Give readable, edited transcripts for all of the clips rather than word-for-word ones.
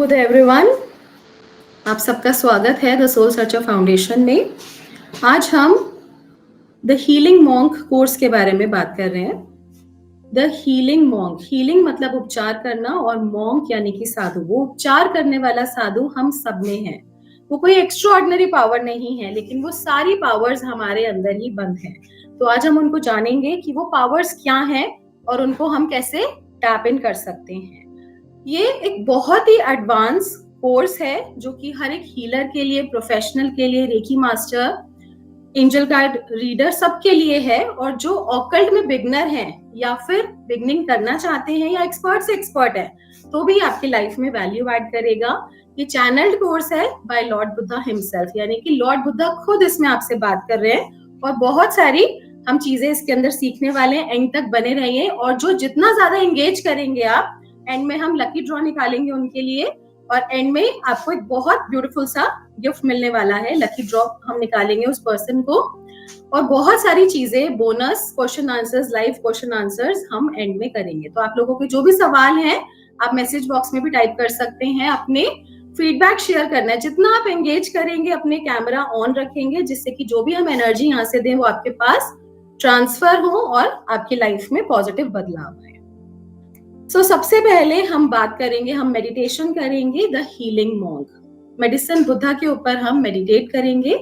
बुध everyone, आप सबका स्वागत है द सोल सर्चर फाउंडेशन में। आज हम द हीलिंग मॉन्क कोर्स के बारे में बात कर रहे हैं। द हीलिंग मॉन्क, हीलिंग मतलब उपचार करना, और मॉन्क यानी कि साधु। वो उपचार करने वाला साधु हम सब में है। वो कोई एक्स्ट्रा ऑर्डिनरी पावर नहीं है, लेकिन वो सारी पावर्स हमारे अंदर ही बंद है। तो आज हम उनको जानेंगे कि वो पावर्स क्या हैं और उनको हम कैसे टैप इन कर सकते हैं। ये एक बहुत ही एडवांस कोर्स है जो कि हर एक हीलर के लिए, प्रोफेशनल के लिए, reiki master, angel guide reader, सबके लिए है। और जो ऑकल्ट में बिगनर हैं या फिर बिगनिंग करना चाहते हैं या एक्सपर्ट से एक्सपर्ट है, तो भी आपकी लाइफ में वैल्यू ऐड करेगा। ये चैनल्ड कोर्स है बाय लॉर्ड बुद्धा हिमसेल्फ, यानी कि लॉर्ड बुद्धा खुद इसमें आपसे बात कर रहे हैं। और बहुत सारी हम चीजें इसके अंदर सीखने वाले हैं। एंड तक बने रहिए, और जो जितना ज्यादा एंगेज करेंगे आप, एंड में हम लकी ड्रॉ निकालेंगे उनके लिए, और एंड में आपको एक बहुत ब्यूटीफुल सा गिफ्ट मिलने वाला है। लकी ड्रॉ हम निकालेंगे उस पर्सन को, और बहुत सारी चीजें, bonus question answers, live question answers हम एंड में करेंगे। तो आप लोगों के जो भी सवाल हैं आप मैसेज बॉक्स में भी टाइप कर सकते हैं। अपने फीडबैक शेयर करना है। जितना आप एंगेज करेंगे, अपने कैमरा ऑन रखेंगे, जिससे कि जो भी हम एनर्जी यहाँ से दें वो आपके पास ट्रांसफर हो और आपकी लाइफ में पॉजिटिव बदलाव आए। सबसे पहले हम बात करेंगे, हम मेडिटेशन करेंगे the healing monk. Medicine Buddha के ऊपर हम मेडिटेट करेंगे।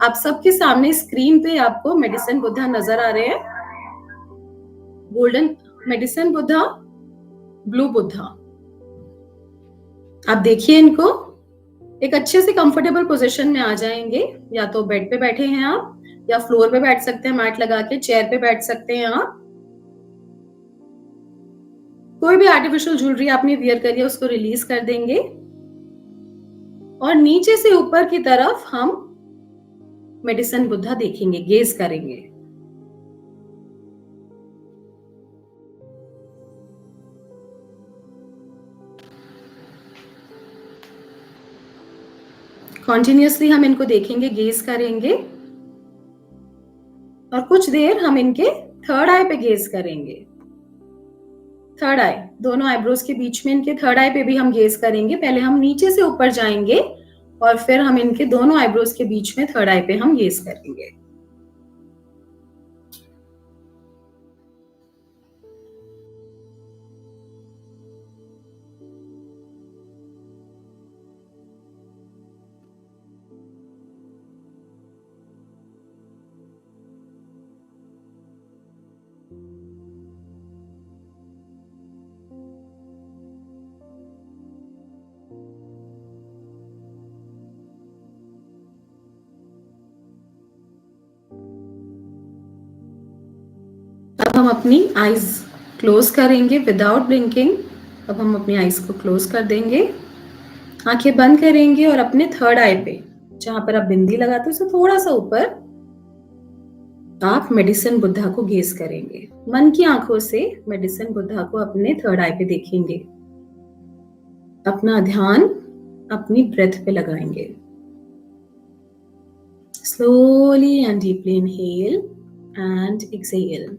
आप सबके सामने स्क्रीन पे आपको मेडिसिन बुद्धा नजर आ रहे हैं। Golden medicine Buddha, blue Buddha. आप देखिए इनको। एक अच्छे से कंफर्टेबल पोजीशन में आ जाएंगे। या तो बेड पे बैठे हैं आप, या फ्लोर पे बैठ सकते हैं मैट लगा के, चेयर पे बैठ सकते हैं आप। कोई भी आर्टिफिशियल ज्वेलरी आपने वियर करी है उसको रिलीज कर देंगे, और नीचे से ऊपर की तरफ हम मेडिसिन बुद्धा देखेंगे, गेज करेंगे। कॉन्टिन्यूसली हम इनको देखेंगे, गेज करेंगे, और कुछ देर हम इनके थर्ड आई पे गेज करेंगे। थर्ड आई, दोनों आईब्रोज के बीच में इनके थर्ड आई पे भी हम गेज करेंगे। पहले हम नीचे से ऊपर जाएंगे, और फिर हम इनके दोनों आईब्रोज के बीच में थर्ड आई पे हम गेज करेंगे। अब हम अपनी आईज क्लोज करेंगे विदाउट ब्लिंकिंग। अब हम अपनी आईज को क्लोज कर देंगे, आंखें बंद करेंगे, और अपने थर्ड आई पे, जहां पर आप बिंदी लगाते हो उससे थोड़ा सा ऊपर, आप मेडिसिन बुद्धा को गेज करेंगे। मन की आंखों से मेडिसिन बुद्धा को अपने थर्ड आई पे देखेंगे। अपना ध्यान अपनी ब्रेथ पे लगाएंगे। Slowly and deeply inhale and exhale.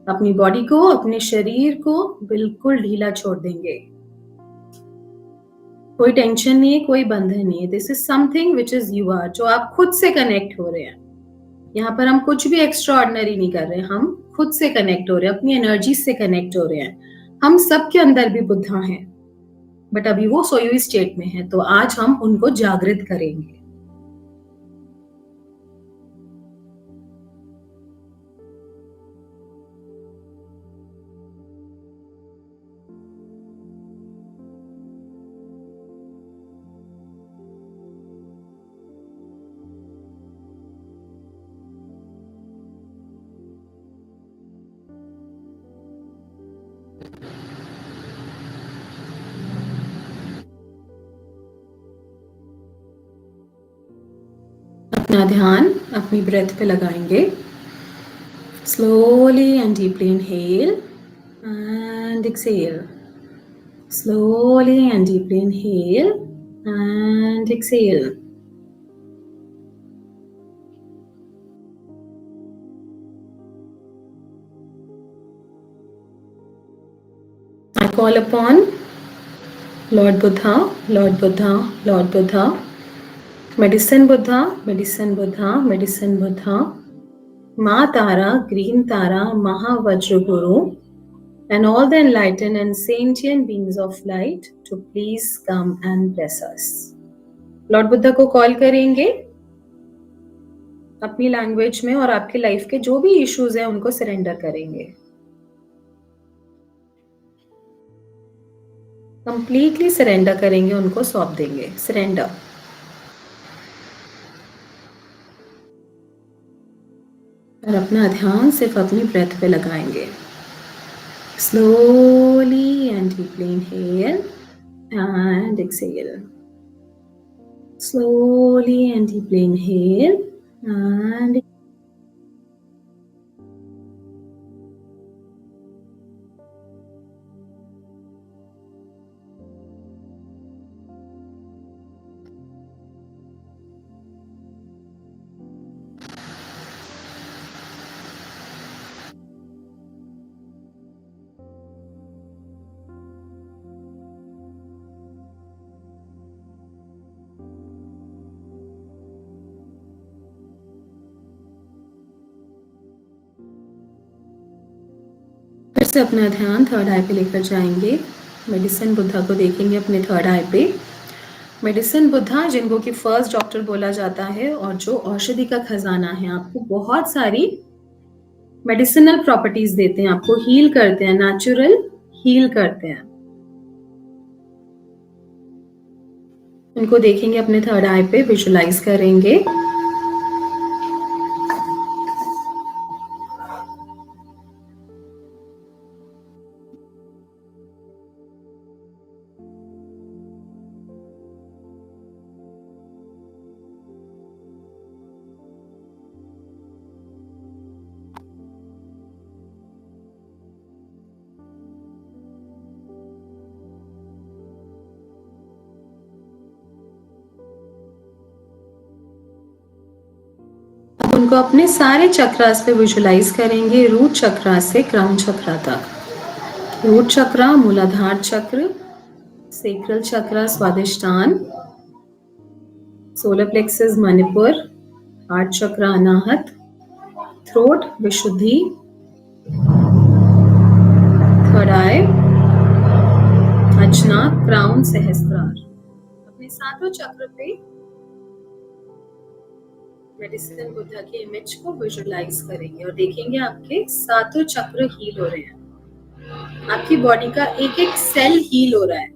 अपनी बॉडी को, अपने शरीर को बिल्कुल ढीला छोड़ देंगे। कोई टेंशन नहीं है, कोई बंधन नहीं है। This is something which is you are, जो आप खुद से कनेक्ट हो रहे हैं। यहाँ पर हम कुछ भी एक्स्ट्रा ऑर्डिनरी नहीं कर रहे हैं, हम खुद से कनेक्ट हो रहे हैं, अपनी एनर्जी से कनेक्ट हो रहे हैं। हम सबके अंदर भी बुद्धा हैं, बट अभी वो सोई हुई स्टेट में है। तो आज हम उनको जागृत करेंगे। अपना ध्यान अपनी ब्रेथ पे लगाएंगे। Slowly and deeply inhale and exhale. Slowly and deeply inhale and exhale. I call upon Lord Buddha, Lord Buddha, Lord Buddha, Medicine Buddha, Medicine Buddha, Medicine Buddha, Ma Tara, Green Tara, Mahavajra Guru, and all the enlightened and sentient beings of light to please come and bless us. Lord Buddha को call करेंगे अपनी language में और आपकी life के जो भी issues हैं उनको सरेंडर करेंगे, कंप्लीटली सरेंडर करेंगे, उनको सौंप देंगे, सरेंडर। और अपना ध्यान सिर्फ अपनी ब्रेथ पे लगाएंगे। Slowly and deeply inhale and exhale. Slowly and deeply inhale and फिर से अपना ध्यान थर्ड आई पे लेकर जाएंगे। मेडिसिन बुद्धा को देखेंगे अपने थर्ड आई पे। मेडिसिन बुद्धा जिनको कि फर्स्ट डॉक्टर बोला जाता है और जो औषधि का खजाना है, आपको बहुत सारी मेडिसिनल प्रॉपर्टीज देते हैं, आपको हील करते हैं, नेचुरल हील करते हैं। उनको देखेंगे अपने थर्ड आई पे, विजुलाइज करेंगे। उनको अपने सारे चक्रास पे विजुलाइज करेंगे, रूट चक्रा से क्राउन चक्रा तक। Root chakra, Muladhara chakra, sacral chakra Swadhisthana, solar plexus Manipura, heart chakra Anahata, throat Vishuddhi, third eye Ajna, crown Sahasrara. अपने सातों चक्र पे मेडिसिन बुद्धा की इमेज को विजुलाइज करेंगे और देखेंगे आपके सातों चक्र हील हो रहे हैं, आपकी बॉडी का एक एक सेल हील हो रहा है।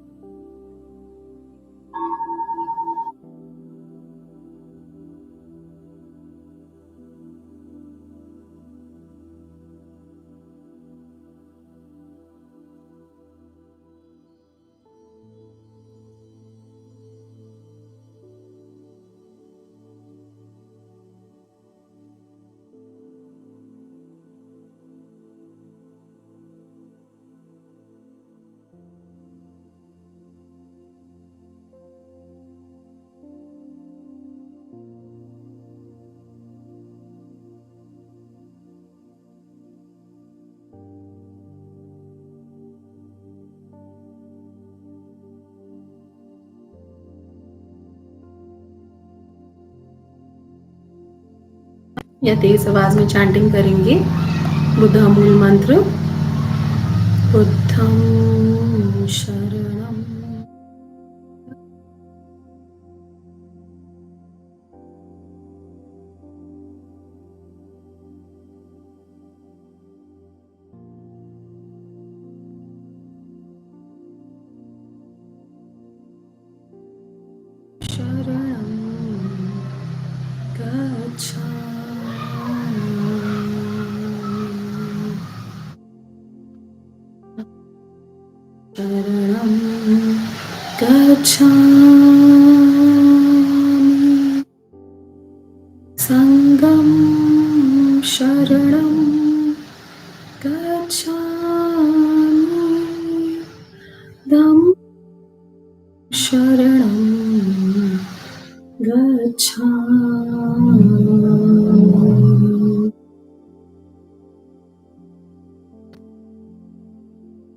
या तेज आवाज में चैंटिंग करेंगे बुद्धा मूल मंत्र, बुद्धं शरणं गच्छामि, संगं शरणं गच्छामि, धम्मं शरणं गच्छामि।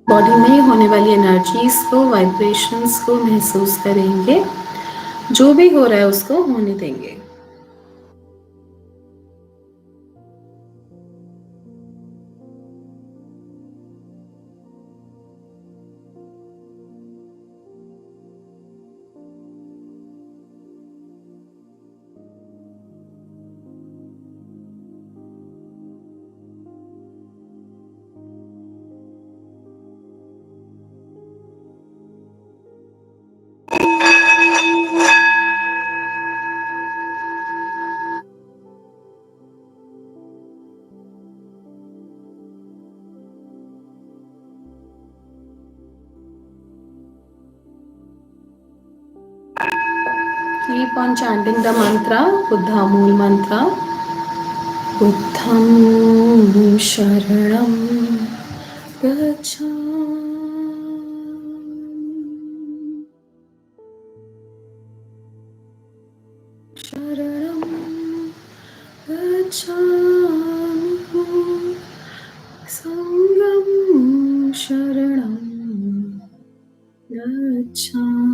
बॉडी में होने वाली एनर्जीज को, वाइब्रेशंस को महसूस करेंगे। जो भी हो रहा है उसको होने देंगे। Keep on chanting the mantra, Buddha Mool mantra. Buddham Sharanam Gacchami. Sharanam Gacchami. Sangam Sharanam Gacchami.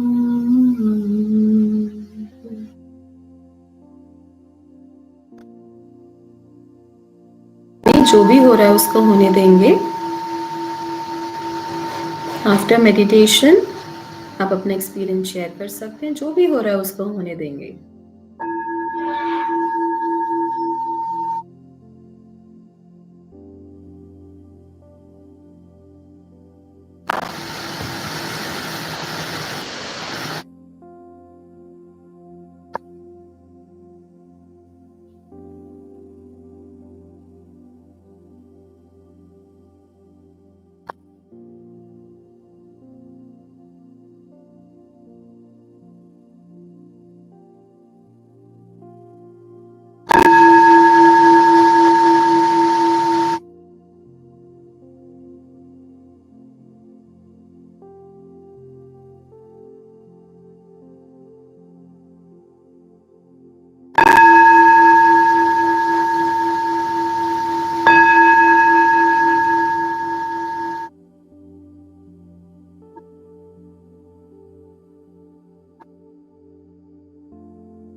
जो भी हो रहा है उसको होने देंगे। आफ्टर मेडिटेशन आप अपना एक्सपीरियंस शेयर कर सकते हैं। जो भी हो रहा है उसको होने देंगे।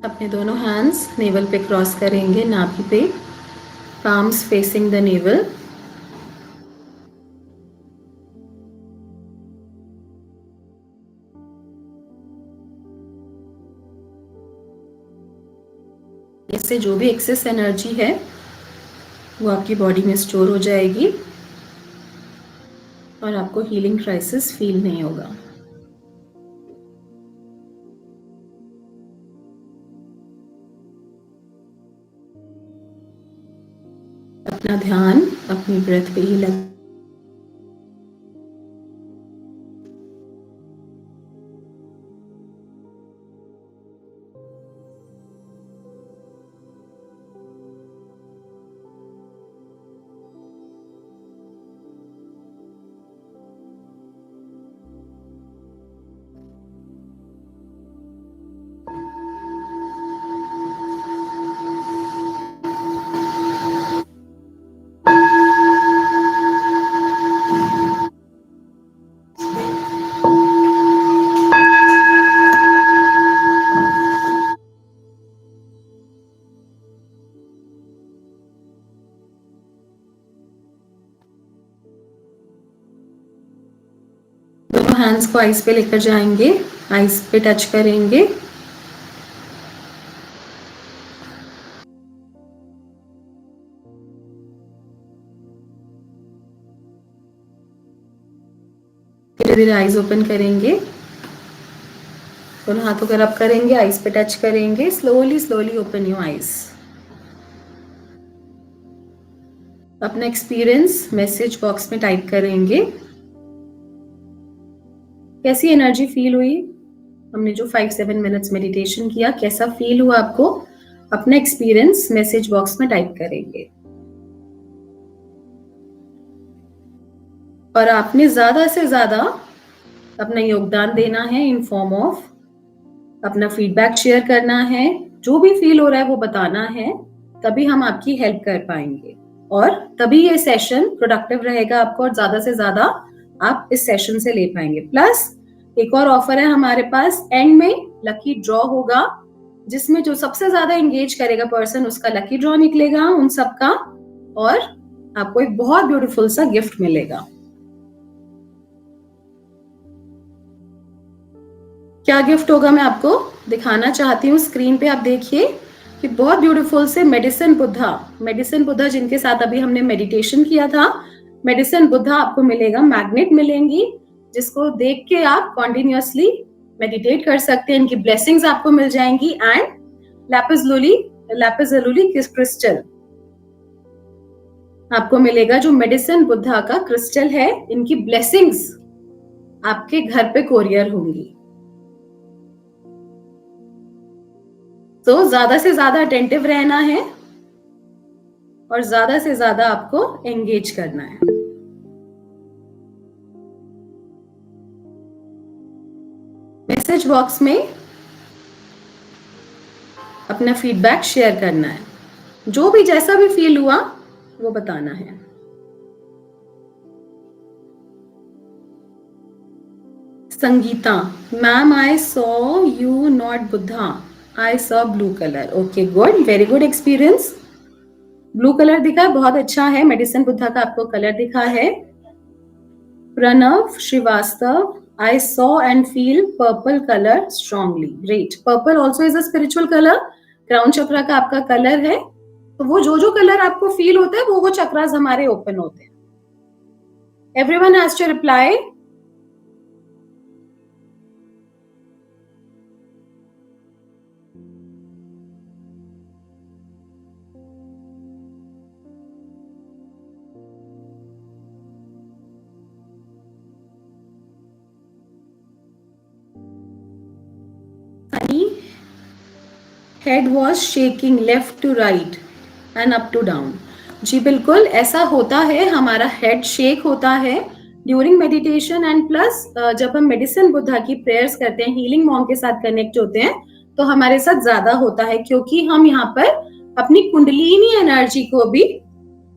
अपने दोनों हैंड्स नेवल पे क्रॉस करेंगे, नाभि पे, पाम्स फेसिंग द नेवल। इससे जो भी एक्सेस एनर्जी है वो आपकी बॉडी में स्टोर हो जाएगी और आपको हीलिंग क्राइसिस फील नहीं होगा। अपना ध्यान अपनी ब्रेथ पे ही लगा। दोनों हैंड्स को आइस पे लेकर जाएंगे, आइस पे टच करेंगे। धीरे धीरे आइज ओपन करेंगे, दोनों हाथों को रब करेंगे, आइस पे टच करेंगे। Slowly slowly open your eyes. अपना एक्सपीरियंस मैसेज बॉक्स में टाइप करेंगे। कैसी एनर्जी फील हुई? हमने जो 5-7 मिनट्स मेडिटेशन किया, कैसा फील हुआ आपको? अपना एक्सपीरियंस मैसेज बॉक्स में टाइप करेंगे। और आपने ज्यादा से ज्यादा अपना योगदान देना है इन फॉर्म ऑफ अपना फीडबैक शेयर करना है। जो भी फील हो रहा है वो बताना है, तभी हम आपकी हेल्प कर पाएंगे और तभी ये सेशन प्रोडक्टिव रहेगा आपको और ज्यादा से ज्यादा आप इस सेशन से ले पाएंगे। प्लस एक और ऑफर है हमारे पास, एंड में लकी ड्रॉ होगा जिसमें जो सबसे ज्यादा एंगेज करेगा पर्सन उसका लकी ड्रॉ निकलेगा उन सबका, और आपको एक बहुत ब्यूटीफुल सा गिफ्ट मिलेगा। क्या गिफ्ट होगा मैं आपको दिखाना चाहती हूँ, स्क्रीन पे आप देखिए कि बहुत ब्यूटीफुल से मेडिसिन बुद्धा जिनके साथ अभी हमने मेडिटेशन किया था, मेडिसिन बुद्धा आपको मिलेगा, मैग्नेट मिलेंगी जिसको देख के आप कॉन्टिन्यूअसली मेडिटेट कर सकते हैं, इनकी ब्लेसिंग्स आपको मिल जाएंगी, एंड लैपिस लुली क्रिस्टल आपको मिलेगा, जो मेडिसिन बुद्धा का क्रिस्टल है, इनकी ब्लेसिंग्स आपके घर पे कोरियर होंगी। तो ज्यादा से ज्यादा अटेंटिव रहना है और ज्यादा से ज्यादा आपको एंगेज करना है। मैसेज बॉक्स में अपना फीडबैक शेयर करना है, जो भी जैसा भी फील हुआ वो बताना है। Sangeeta ma'am, I saw you not Buddha, I saw blue colour. Okay good, very good experience. Blue colour दिखा, बहुत अच्छा है, मेडिसिन बुद्धा का आपको कलर दिखा है। Pranav Srivastava, I saw and feel purple color strongly. Great. Purple also is a spiritual color. Crown chakra का आपका कलर है, तो वो जो कलर आपको फील होता है वो चक्रास हमारे ओपन होते हैं। Everyone has to reply. Head was shaking left to right and up to down. जी बिल्कुल ऐसा होता है, हमारा हेड शेक होता है ड्यूरिंग मेडिटेशन, एंड प्लस जब हम मेडिसिन बुद्धा की प्रेयर्स करते हैं, हीलिंग मॉन्क के साथ कनेक्ट होते हैं, तो हमारे साथ ज्यादा होता है, क्योंकि हम यहाँ पर अपनी कुंडलिनी एनर्जी को भी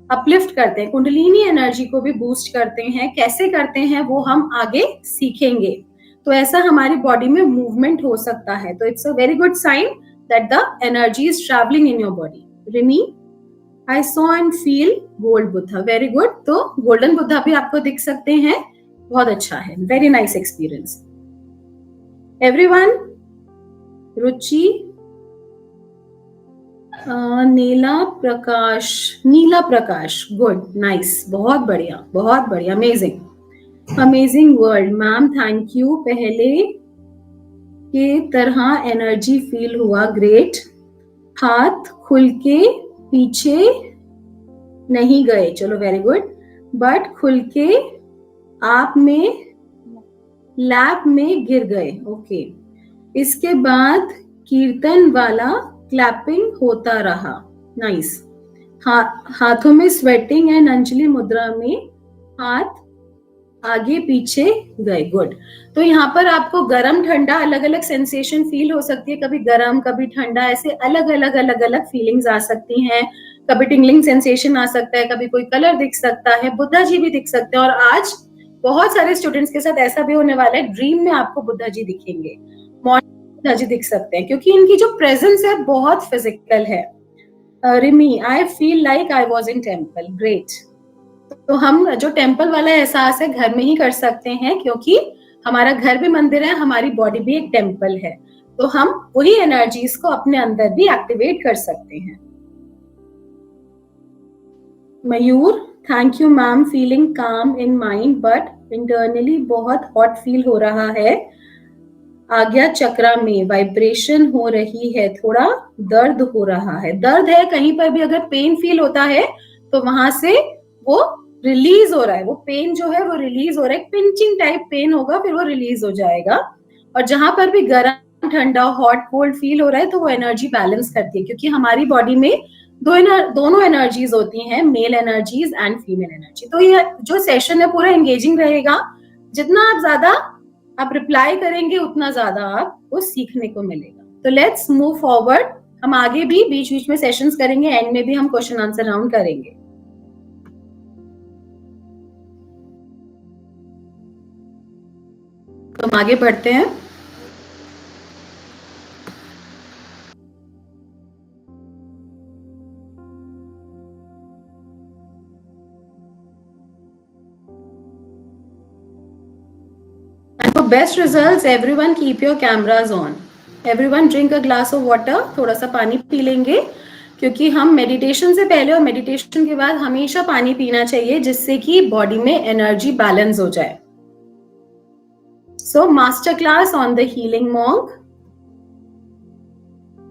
अपलिफ्ट करते हैं, कुंडलिनी एनर्जी को भी बूस्ट करते हैं। कैसे करते हैं वो हम आगे सीखेंगे। तो ऐसा हमारी बॉडी में मूवमेंट हो सकता है, तो it's a very good sign that the energy is traveling in your body. Rimi, I saw and feel gold Buddha. Very good. तो golden Buddha भी आपको दिख सकते हैं, बहुत अच्छा है, very nice experience. Everyone, रुचि, नीला प्रकाश, good, nice, बहुत बढ़िया, amazing world, ma'am thank you, पहले के तरह एनर्जी फील हुआ, ग्रेट। हाथ खुल के पीछे नहीं गए, चलो वेरी गुड, बट खुल के आप में लैप में गिर गए। ओके, इसके बाद कीर्तन वाला क्लैपिंग होता रहा, नाइस। हाथों में स्वेटिंग एंड अंजलि मुद्रा में हाथ आगे पीछे गए, गुड। तो यहाँ पर आपको गरम ठंडा अलग अलग सेंसेशन फील हो सकती है, कभी गरम कभी ठंडा, ऐसे अलग अलग फीलिंग्स आ सकती हैं, कभी टिंगलिंग सेंसेशन आ सकता है, कभी कोई कलर दिख सकता है, बुद्धा जी भी दिख सकते हैं, और आज बहुत सारे स्टूडेंट्स के साथ ऐसा भी होने वाला है, ड्रीम में आपको बुद्धा जी दिखेंगे, मॉर्निंग बुद्धा जी दिख सकते हैं, क्योंकि इनकी जो प्रेजेंस है बहुत फिजिकल है। Rimi, I feel like I was in temple, great. तो हम जो टेम्पल वाला एहसास है घर में ही कर सकते हैं, क्योंकि हमारा घर भी मंदिर है, हमारी बॉडी भी एक टेम्पल है, तो हम वही एनर्जीज को अपने अंदर भी एक्टिवेट कर सकते हैं। मयूर, थैंक यू मैम, फीलिंग काम इन माइंड बट इंटरनली बहुत हॉट फील हो रहा है, आज्ञा चक्रा में वाइब्रेशन हो रही है, थोड़ा दर्द हो रहा है। दर्द है, कहीं पर भी अगर पेन फील होता है तो वहां से वो रिलीज हो रहा है, वो पेन जो है वो रिलीज हो रहा है, पिंचिंग टाइप पेन होगा, फिर वो रिलीज हो जाएगा। और जहां पर भी गर्म ठंडा हॉट कोल्ड फील हो रहा है तो वो एनर्जी बैलेंस करती है, क्योंकि हमारी बॉडी में दोनों एनर्जीज होती हैं, male energies and female energy. तो ये जो सेशन है पूरा एंगेजिंग रहेगा, जितना आप ज्यादा आप रिप्लाई करेंगे उतना ज्यादा आपको सीखने को मिलेगा। तो लेट्स मूव फॉरवर्ड, हम आगे भी बीच बीच में सेशंस करेंगे, एंड में भी हम क्वेश्चन आंसर राउंड करेंगे। तो हम आगे बढ़ते हैं। And for best results, everyone keep your cameras on. Everyone drink a glass of water. थोड़ा सा पानी पी लेंगे, क्योंकि हम मेडिटेशन से पहले और मेडिटेशन के बाद हमेशा पानी पीना चाहिए, जिससे कि बॉडी में एनर्जी बैलेंस हो जाए। So master class on the healing monk.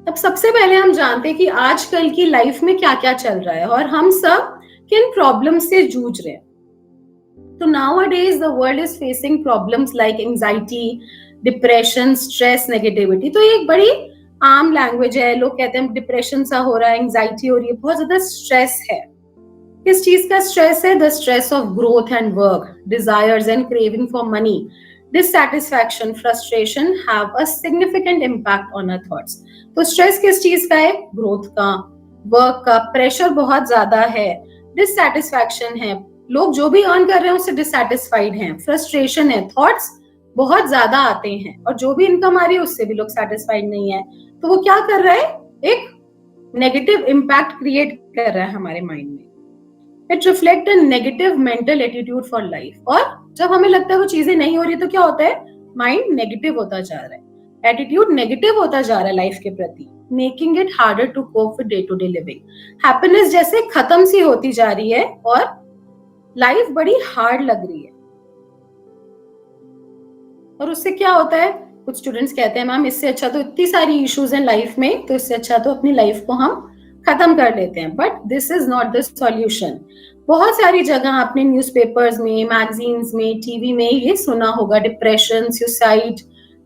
अब सबसे पहले हम जानते हैं कि आजकल की लाइफ में क्या क्या चल रहा है और हम सब किन प्रॉब्लम से जूझ रहे हैं। तो nowadays the world is facing problems like anxiety, depression, stress, negativity। तो ये एक बड़ी आम लैंग्वेज है। लोग कहते हैं डिप्रेशन सा हो रहा है, एंजाइटी हो रही है, बहुत ज्यादा स्ट्रेस है। किस चीज का स्ट्रेस है? The stress of growth and work, desires and craving for money, dissatisfaction, frustration have a significant impact on our thoughts। तो स्ट्रेस किस चीज का है? ग्रोथ का, वर्क का, प्रेशर बहुत ज्यादा है, डिससेटिस्फैक्शन है, लोग जो भी अर्न कर रहे हैं उससे डिससेटिस्फाइड हैं, फ्रस्ट्रेशन है, थॉट्स बहुत ज्यादा आते हैं, और जो भी इनकम आ रही है उससे भी लोग सेटिस्फाइड नहीं है। तो वो क्या कर रहा है? एक नेगेटिव इम्पैक्ट क्रिएट कर रहा है हमारे माइंड में। It reflect a negative mental attitude for life. और जब हमें लगता है वो चीजें नहीं हो रही तो क्या होता है? माइंड नेगेटिव होता जा रहा है, एटीट्यूड नेगेटिव होता जा रहा है लाइफ के प्रति, making it harder to cope with day to day living. Happiness जैसे खत्म सी होती जा रही है और लाइफ बड़ी हार्ड लग रही है। और उससे क्या होता है? कुछ स्टूडेंट्स कहते हैं मैम इससे अच्छा तो इतनी सारी इश्यूज हैं लाइफ में, तो इससे अच्छा तो अपनी लाइफ को हम खत्म कर लेते हैं। But this is not the solution. बहुत सारी जगह आपने न्यूज़पेपर्स में, मैगजीन्स में, टीवी में ये सुना होगा, depression, suicide,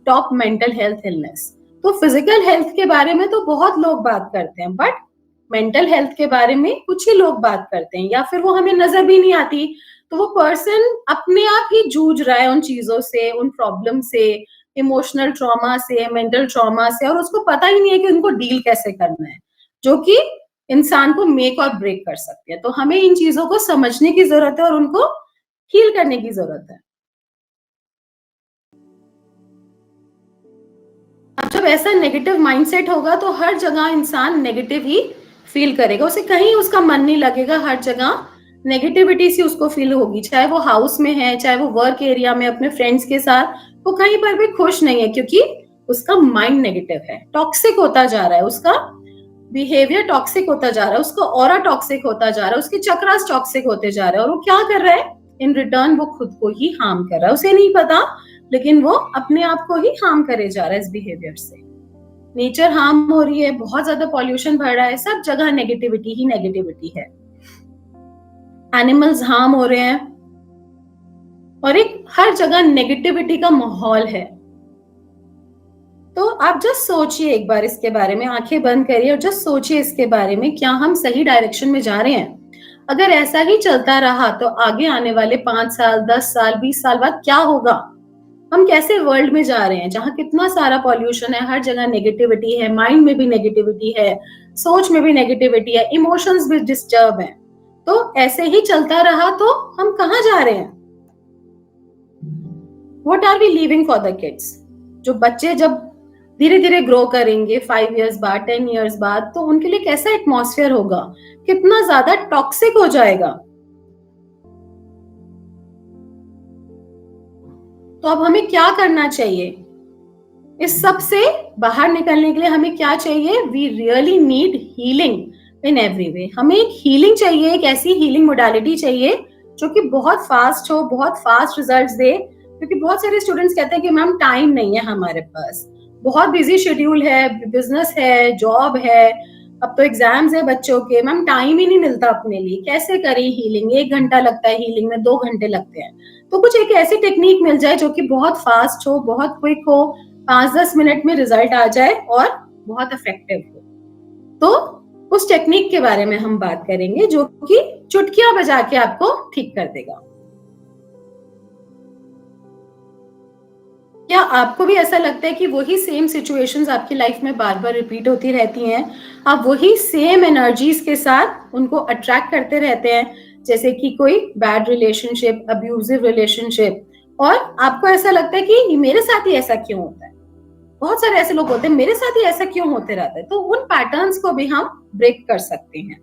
top mental health illness. तो फिजिकल हेल्थ के बारे में तो बहुत लोग बात करते हैं, बट मेंटल हेल्थ के बारे में कुछ ही लोग बात करते हैं, या फिर वो हमें नजर भी नहीं आती। तो वो पर्सन अपने आप ही जूझ रहा है उन चीजों से, उन प्रॉब्लम से, इमोशनल ट्रॉमा से, मेंटल ट्रॉमा से, और उसको पता ही नहीं है कि उनको डील कैसे करना है, जो कि इंसान को मेक और ब्रेक कर सकते हैं। तो हमें इन चीजों को समझने की जरूरत है और उनको हील करने की जरूरत है। अब जब ऐसा नेगेटिव माइंडसेट होगा तो हर जगह इंसान नेगेटिव ही फील करेगा, उसे कहीं उसका मन नहीं लगेगा, हर जगह नेगेटिविटी सी उसको फील होगी, चाहे वो हाउस में है, चाहे वो वर्क एरिया में अपने फ्रेंड्स के साथ, वो कहीं पर भी खुश नहीं है, क्योंकि उसका माइंड नेगेटिव है, टॉक्सिक होता जा रहा है, उसका बिहेवियर टॉक्सिक होता जा रहा है, उसका ऑरा टॉक्सिक होता जा रहा है, उसके चक्रास टॉक्सिक होते जा रहे हैं। और वो क्या कर रहा है? इन रिटर्न वो खुद को ही हार्म कर रहा है, उसे नहीं पता, लेकिन वो अपने आप को ही हार्म करे जा रहा है इस बिहेवियर से। नेचर हार्म हो रही है, बहुत ज्यादा पॉल्यूशन बढ़ रहा है, सब जगह नेगेटिविटी ही नेगेटिविटी है, एनिमल्स हार्म हो रहे हैं, और एक हर जगह नेगेटिविटी का माहौल है। तो आप जस्ट सोचिए एक बार इसके बारे में, आंखें बंद करिए और जस्ट सोचिए इसके बारे में, क्या हम सही डायरेक्शन में जा रहे हैं? अगर ऐसा ही चलता रहा तो आगे आने वाले 5 साल, 10 साल, 20 साल बाद क्या होगा? हम कैसे वर्ल्ड में जा रहे हैं जहां कितना सारा पॉल्यूशन है, हर जगह नेगेटिविटी है, माइंड में भी नेगेटिविटी है, सोच में भी नेगेटिविटी है, इमोशंस भी डिस्टर्ब है। तो ऐसे ही चलता रहा तो हम कहाँ जा रहे हैं? What are we leaving for the kids? जो बच्चे जब धीरे धीरे ग्रो करेंगे 5 इयर्स बाद, 10 इयर्स बाद, तो उनके लिए कैसा एटमॉस्फेयर होगा, कितना ज्यादा टॉक्सिक हो जाएगा। तो अब हमें क्या करना चाहिए? इस सब से बाहर निकलने के लिए हमें क्या चाहिए? We really need healing in every way. हमें एक हीलिंग चाहिए, एक ऐसी हीलिंग मोडालिटी चाहिए जो कि बहुत फास्ट हो, बहुत फास्ट रिजल्ट्स दे। क्योंकि बहुत सारे स्टूडेंट्स कहते हैं कि मैम टाइम नहीं है हमारे पास, बहुत बिजी शेड्यूल है, बिजनेस है, जॉब है, अब तो एग्जाम्स है बच्चों के, मैम टाइम ही नहीं मिलता अपने लिए, कैसे करें हीलिंग? 1 घंटा लगता है हीलिंग में, 2 घंटे लगते हैं। तो कुछ एक ऐसी टेक्निक मिल जाए जो कि बहुत फास्ट हो, बहुत क्विक हो, 5-10 मिनट में रिजल्ट आ जाए और बहुत इफेक्टिव हो। तो उस टेक्निक के बारे में हम बात करेंगे जो कि चुटकियां बजा के आपको ठीक कर देगा। क्या आपको भी ऐसा लगता है कि वही सेम सिचुएशंस आपकी लाइफ में बार बार रिपीट होती रहती हैं? आप वही सेम एनर्जीज के साथ उनको अट्रैक्ट करते रहते हैं, जैसे कि कोई बैड रिलेशनशिप, अब्यूजिव रिलेशनशिप, और आपको ऐसा लगता है कि मेरे साथ ही ऐसा क्यों होता है। बहुत सारे ऐसे लोग होते हैं, मेरे साथ ही ऐसा क्यों होते रहता है। तो उन पैटर्न्स को भी हम ब्रेक कर सकते हैं।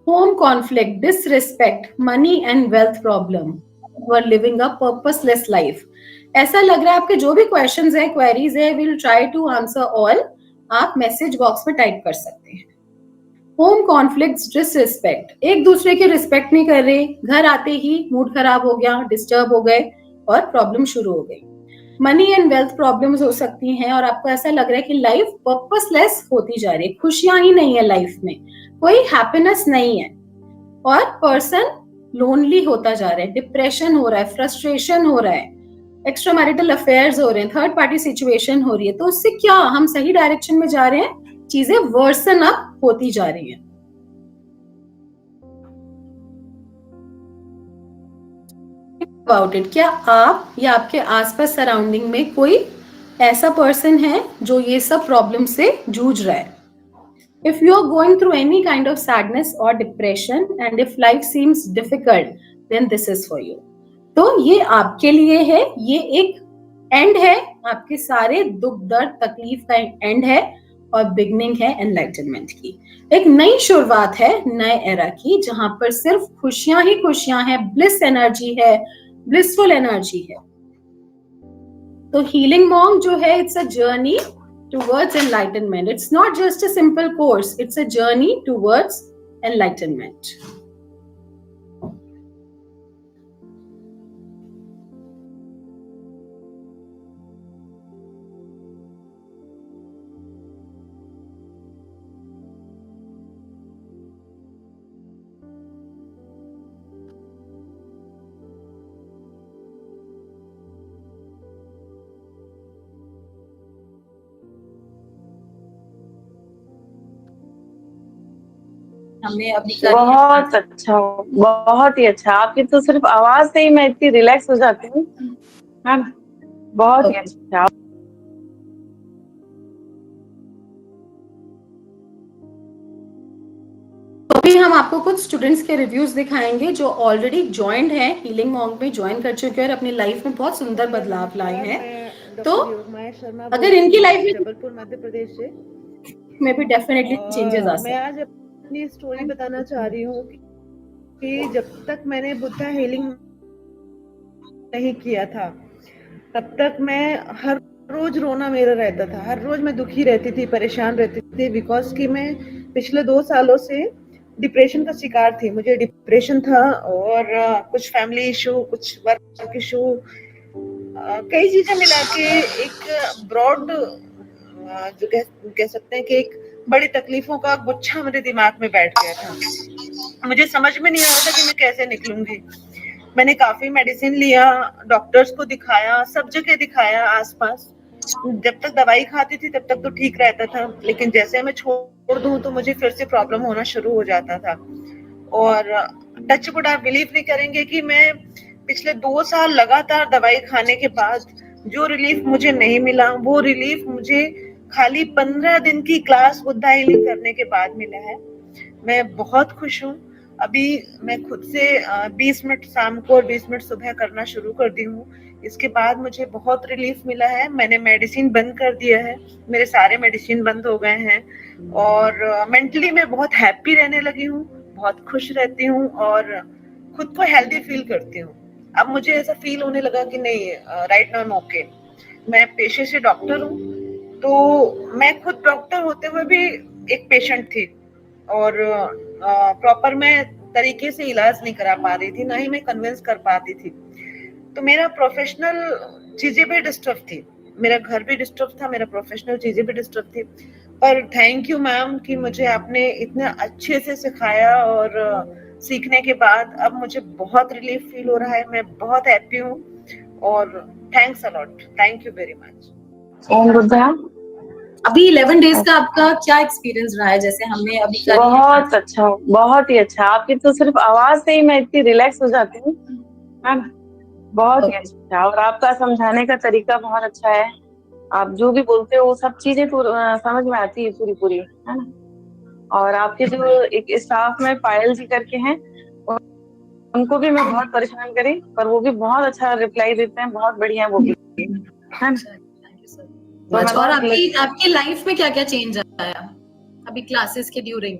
Home conflict, disrespect, money and wealth problem, you are living a purposeless life. ऐसा लग रहा है आपके जो भी क्वेश्चंस है, क्वेरीज है, will try to answer all. आप मैसेज बॉक्स में टाइप कर सकते हैं। होम कॉन्फ्लिक्ट, डिसरिस्पेक्ट, एक दूसरे की रिस्पेक्ट नहीं कर रहे, घर आते ही मूड खराब हो गया, डिस्टर्ब हो गए और प्रॉब्लम शुरू हो गई। मनी एंड वेल्थ प्रॉब्लम्स हो सकती हैं और आपको ऐसा लग रहा है कि लाइफ पर्पसलेस होती जा रही है, खुशियां ही नहीं है लाइफ में, कोई हैप्पीनेस नहीं है और पर्सन लोनली होता जा रहा है, डिप्रेशन हो रहा है, फ्रस्ट्रेशन हो रहा है, एक्स्ट्रा मैरिटल अफेयर्स हो रहे हैं, थर्ड पार्टी सिचुएशन हो रही है। तो उससे क्या हम सही डायरेक्शन में जा रहे हैं, चीजें वर्सन अप होती जा रही हैं। अबाउट इट, क्या आप या आपके आसपास सराउंडिंग में कोई ऐसा पर्सन है जो ये सब प्रॉब्लम से जूझ रहा है। If you are going through any kind of sadness or depression and if life seems difficult, then this is for you. तो ये आपके लिए है, ये एक एंड है, आपके सारे दुख दर्द तकलीफ का एंड है और बिगनिंग है एनलाइटनमेंट की। एक नई शुरुआत है नए एरा की, जहां पर सिर्फ खुशियां ही खुशियां हैं, ब्लिस एनर्जी है, ब्लिसफुल एनर्जी है। तो हीलिंग मॉन्क जो है, it's a journey towards enlightenment. It's not just a simple course, it's a journey towards enlightenment. हमने अभी बहुत अच्छा, बहुत ही अच्छा। आपकी तो सिर्फ आवाज से ही मैं इतनी रिलैक्स हो जाती हूँ, है ना। बहुत ही अच्छा। तो अभी हम आपको कुछ स्टूडेंट्स के रिव्यूज दिखाएंगे जो ऑलरेडी ज्वाइंड हैं, हीलिंग मॉन्क में ज्वाइन कर चुके हैं और अपनी लाइफ में बहुत सुंदर बदलाव लाए हैं। तो अगर इनकी लाइफ में जबलपुर मध्य प्रदेश से भी डेफिनेटली चेंजेस आ सकते हैं। मैं आज अपनी स्टोरी बताना चाह रही हूँ कि जब तक मैंने बुद्धा हीलिंग नहीं किया था, तब तक मैं हर रोज रोना मेरा रहता था, हर रोज मैं दुखी रहती थी, परेशान रहती थी, बिकॉज कि मैं पिछले 2 सालों से डिप्रेशन का शिकार थी। मुझे डिप्रेशन था और कुछ फैमिली इशू, कुछ वर्क इशू, कई चीजें मिला के एक ब्रॉड जो कह सकते हैं कि एक बड़ी तकलीफों का गुच्छा मेरे दिमाग में बैठ गया था। मुझे समझ में नहीं आ रहा था कि मैं कैसे निकलूंगी। मैंने काफी मेडिसिन लिया, डॉक्टर्स को दिखाया, सब जगह दिखाया आसपास। जब तक दवाई खाती थी तब तक तो ठीक रहता था, लेकिन जैसे मैं छोड़ दूं तो मुझे फिर से प्रॉब्लम होना शुरू हो जाता था। और टच वुड, आप बिलीव नहीं करेंगे कि मैं पिछले 2 साल लगातार दवाई खाने के बाद जो रिलीफ मुझे नहीं मिला, वो रिलीफ मुझे खाली 15 दिन की क्लास बुद्धा हीलिंग करने के बाद मिला है। मैं बहुत खुश हूँ। अभी मैं खुद से 20 मिनट शाम को और 20 मिनट सुबह करना शुरू कर दी हूँ। इसके बाद मुझे बहुत रिलीफ मिला है। मैंने मेडिसिन बंद कर दिया है, मेरे सारे मेडिसिन बंद हो गए हैं और मेंटली मैं बहुत हैप्पी रहने लगी हूँ, बहुत खुश रहती हूँ और खुद को हेल्दी फील करती हूँ। अब मुझे ऐसा फील होने लगा कि नहीं, right now I am okay. मैं पेशे से डॉक्टर हूँ, तो मैं खुद डॉक्टर होते हुए भी एक पेशेंट थी और प्रॉपर मैं तरीके से इलाज नहीं करा पा रही थी, ना ही मैं कन्विंस कर पाती थी। तो मेरा प्रोफेशनल चीजें भी डिस्टर्ब थी, मेरा घर भी डिस्टर्ब था, मेरा प्रोफेशनल चीजें भी डिस्टर्ब थी। पर थैंक यू मैम कि मुझे आपने इतना अच्छे से सिखाया और सीखने के बाद अब मुझे बहुत रिलीफ फील हो रहा है। मैं बहुत हैप्पी हूँ और thanks a lot, thank you very much. Om Buddha. अभी 11 डेज का आपका क्या एक्सपीरियंस रहा है? जैसे हमने अभी बहुत अच्छा, बहुत ही अच्छा। आपकी तो सिर्फ आवाज से ही मैं इतनी रिलैक्स हो जाती हूँ, है ना। बहुत ही अच्छा, और आपका समझाने का तरीका बहुत अच्छा है। आप जो भी बोलते हो वो सब चीजें तो समझ में आती है पूरी पूरी, है ना। और आपके जो एक स्टाफ में पायल जी करके हैं, उनको भी मैं बहुत परेशान करी, पर वो भी बहुत अच्छा रिप्लाई देते हैं, बहुत बढ़िया वो भी है ना। तो मैं और बहुत आपकी लाइफ में क्या क्या चेंज आया अभी क्लासेस के ड्यूरिंग?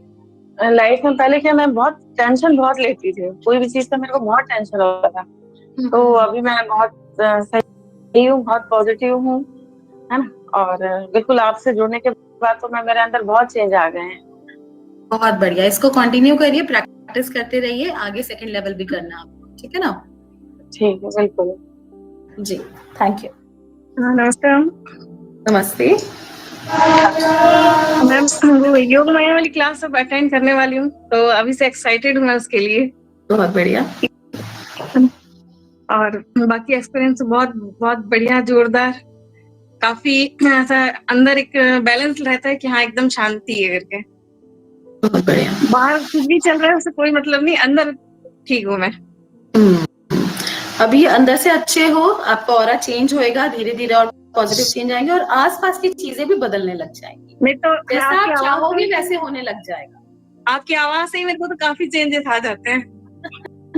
लाइफ में पहले क्या, मैं बहुत टेंशन बहुत लेती थी, कोई भी चीज का मेरे को बहुत टेंशन होता था। तो अभी मैं बहुत सही हूँ, बहुत पॉजिटिव हूँ, है ना। और बिल्कुल आपसे जुड़ने के बाद तो मेरे अंदर बहुत चेंज आ गए हैं। बहुत बढ़िया, इसको कंटिन्यू करिए, प्रैक्टिस करते रहिए, आगे सेकंड लेवल भी करना आपको, ठीक है ना? ठीक है, बिल्कुल जी, थैंक यू। नमस्ते। नमस्ते मैम, वो योग माया वाली क्लास अब अटेंड करने वाली हूँ, तो अभी से एक्साइटेड हूँ मैं उसके लिए। बहुत बढ़िया। और बाकी एक्सपीरियंस बहुत बहुत बढ़िया, जोरदार, काफी ऐसा अंदर एक बैलेंस रहता है कि हाँ एकदम शांति है करके। बहुत बढ़िया। बाहर कुछ भी चल रहा है उससे कोई मतलब नहीं, अंदर ठीक हूँ मैं। अभी अंदर से अच्छे हो, आपका ऑरा चेंज होएगा धीरे धीरे और पॉजिटिव चेंज आएंगे और आसपास की चीजें भी बदलने लग जाएंगी। मैं तो जैसा आप चाहोगे वैसे होने लग जाएगा। आपकी आवाज से ही मेरे को तो काफी चेंजेस आ जाते हैं,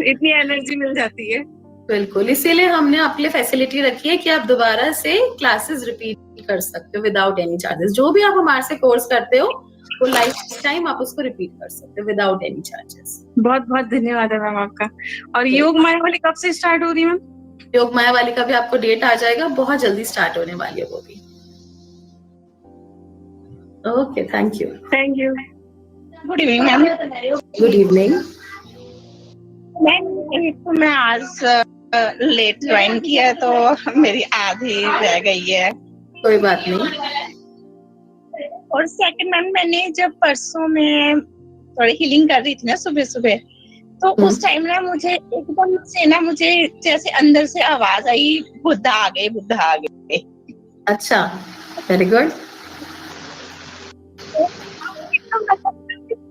इतनी एनर्जी मिल जाती है। बिल्कुल, इसीलिए हमने आपके लिए फैसिलिटी रखी है कि आप दोबारा से क्लासेस रिपीट कर सकते हो विदाउट एनी चार्जेस। जो भी आप हमारे से कोर्स करते हो वो लाइफ टाइम आप उसको रिपीट कर सकते हो विदाउट एनी चार्जेस। बहुत बहुत धन्यवाद है मैम आपका। और योग माया वाली कब से स्टार्ट हो रही है मैम? योग माया वाली का भी आपको डेट आ जाएगा, बहुत जल्दी स्टार्ट होने वाली है वो भी। Okay, thank you. Thank you. Good evening ma'am. Good evening ma'am. मैं आज लेट ज्वाइन किया तो मेरी आधी रह गई है। कोई बात नहीं। और सेकंड मैम, मैंने जब परसों में थोड़ी हीलिंग कर रही थी ना सुबह सुबह, तो उस टाइम ना मुझे एकदम से ना मुझे जैसे अंदर से आवाज आई, बुद्धा आ गए, बुद्धा आ गए। अच्छा, वेरी गुड।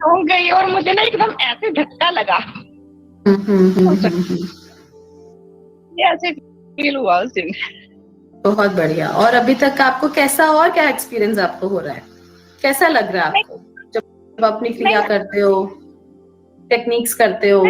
हो गई और मुझे ना एकदम ऐसे झटका लगा, ऐसे फील हुआ उस दिन। बहुत बढ़िया। और अभी तक आपको कैसा और क्या एक्सपीरियंस आपको हो रहा है, कैसा लग रहा है आपको जब अपनी क्रिया करते हो, टेक्निक्स करते हो?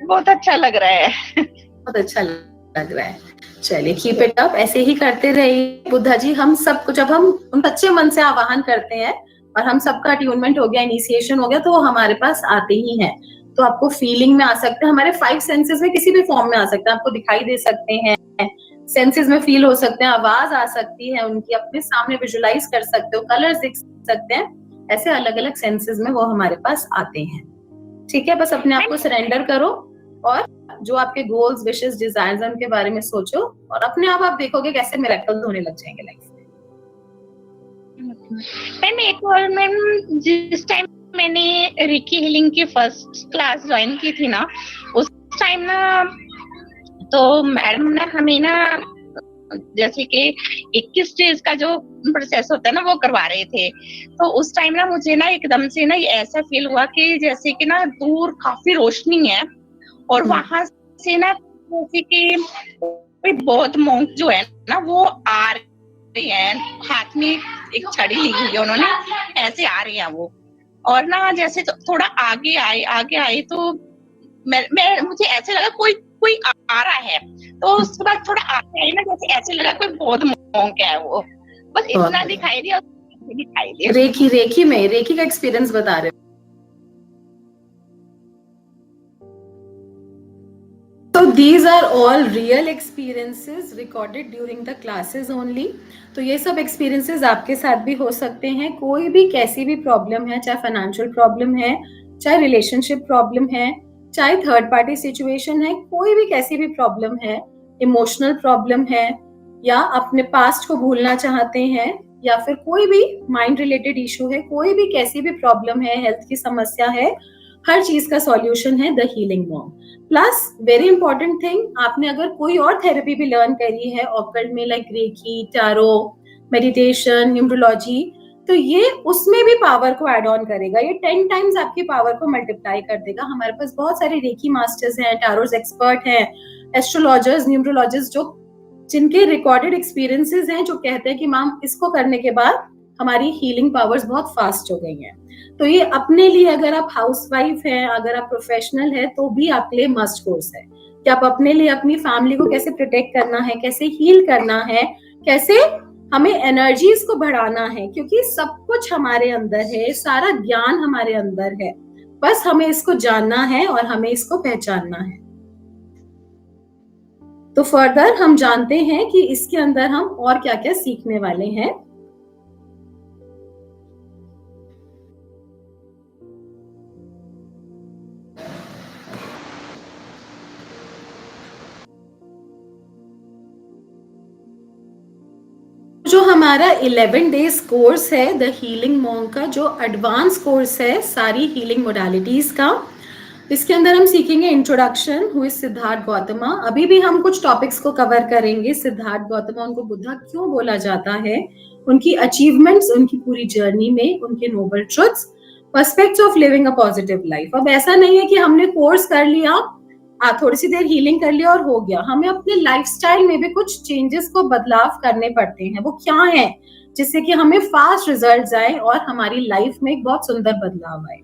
बहुत अच्छा लग रहा है। बहुत अच्छा लग रहा है। चलिए, कीप इट अप, ऐसे ही करते रहिए। बुद्धा जी, हम सबको जब हम उन सच्चे मन से आवाहन करते हैं और हम सबका अट्यूनमेंट हो गया, इनिशिएशन हो गया, तो वो हमारे पास आते ही हैं। तो आपको फीलिंग में आ सकते हैं, हमारे 5 सेंसेस में किसी भी फॉर्म में आ सकते हैं। आपको दिखाई दे सकते हैं, सेंसेस में फील हो सकते हैं, आवाज आ सकती है उनकी, अपने सामने विजुलाइज कर सकते हो, कलर्स दिख सकते हैं। ऐसे अलग अलग सेंसेस में वो हमारे पास आते हैं। ठीक है, बस अपने आप को सरेंडर करो और जो आपके गोल्स, विशेस, डिजायर्स हैं उनके बारे में सोचो और अपने आप देखोगे कैसे मिरेकल्स होने लग जाएंगे लाइफ में। मैम एक और मैम, जिस टाइम मैंने रिकी हीलिंग की फर्स्ट क्लास ज्वाइन की थी ना, उस टाइम ना तो मैडम ने हमें ना जैसे कि 21 डेज का जो प्रोसेस होता है ना वो करवा रहे थे। तो उस टाइम ना मुझे ना एकदम से ना ऐसा फील हुआ कि जैसे कि ना दूर काफी रोशनी है और वहां से ना जैसे कि कोई बौद्ध मॉन्क जो है ना वो आ रहे हैं, हाथ में एक छड़ी ली हुई है उन्होंने, ऐसे आ रहे हैं वो। और ना जैसे तो थोड़ा आगे आए तो मैं मुझे ऐसे लगा कोई आ रहा है। तो उसके बाद थोड़ा आगे आई ना, जैसे ऐसे लगा कोई बौद्ध मॉन्क है वो, बस इतना दिखाई दिया। रेकी का एक्सपीरियंस बता रहे हो? So these are all real experiences recorded during the classes only. तो ये सब experiences आपके साथ भी हो सकते हैं। कोई भी कैसी भी प्रॉब्लम है, चाहे फाइनेंशियल प्रॉब्लम है, चाहे रिलेशनशिप प्रॉब्लम है, चाहे थर्ड पार्टी सिचुएशन है, कोई भी कैसी भी प्रॉब्लम है, इमोशनल प्रॉब्लम है, या अपने पास्ट को भूलना चाहते हैं, या फिर कोई भी माइंड रिलेटेड इशू है, कोई भी कैसी भी प्रॉब्लम है, हेल्थ की समस्या है, हर चीज का सॉल्यूशन है the healing monk. Plus very important thing, आपने अगर कोई और थेरेपी भी लर्न करी है ऑकल्ट में, like reiki, tarot, meditation, numerology, तो ये उसमें भी पावर को ऐड ऑन करेगा। ये 10 टाइम्स आपकी पावर को मल्टीप्लाई कर देगा। हमारे पास बहुत सारे रेकी मास्टर्स हैं, टैरोस एक्सपर्ट हैं, एस्ट्रोलॉजर्स, न्यूमरोलॉजिस्ट, जो जिनके रिकॉर्डेड एक्सपीरियंसेस हैं, जो कहते हैं कि मैम इसको करने के बाद हमारी हीलिंग पावर्स बहुत फास्ट हो गई हैं। तो ये अपने लिए, अगर आप हाउसवाइफ हैं, अगर आप प्रोफेशनल है, तो भी आपके लिए मस्ट कोर्स है कि आप अपने लिए अपनी फैमिली को कैसे प्रोटेक्ट करना है, कैसे हील करना है, कैसे हमें एनर्जीज को बढ़ाना है, क्योंकि सब कुछ हमारे अंदर है, सारा ज्ञान हमारे अंदर है, बस हमें इसको जानना है और हमें इसको पहचानना है। तो फर्दर हम जानते हैं कि इसके अंदर हम और क्या क्या सीखने वाले हैं। जो हमारा 11 डेज कोर्स है द हीलिंग मॉन्क का, जो एडवांस कोर्स है सारी हीलिंग मोडालिटीज का, इसके अंदर हम सीखेंगे introduction who is Siddharth Gautama. अभी भी हम कुछ टॉपिक्स को कवर करेंगे। सिद्धार्थ गौतमा, उनको बुद्धा क्यों बोला जाता है, उनकी अचीवमेंट्स, उनकी पूरी जर्नी में उनके noble truths, precepts of living a positive life. अब ऐसा नहीं है कि हमने कोर्स कर लिया, थोड़ी सी देर हीलिंग कर लिया और हो गया। हमें अपने लाइफस्टाइल में भी कुछ चेंजेस को बदलाव करने पड़ते हैं। वो क्या है, जिससे कि हमें फास्ट रिजल्ट्स आए और हमारी लाइफ में एक बहुत सुंदर बदलाव आए।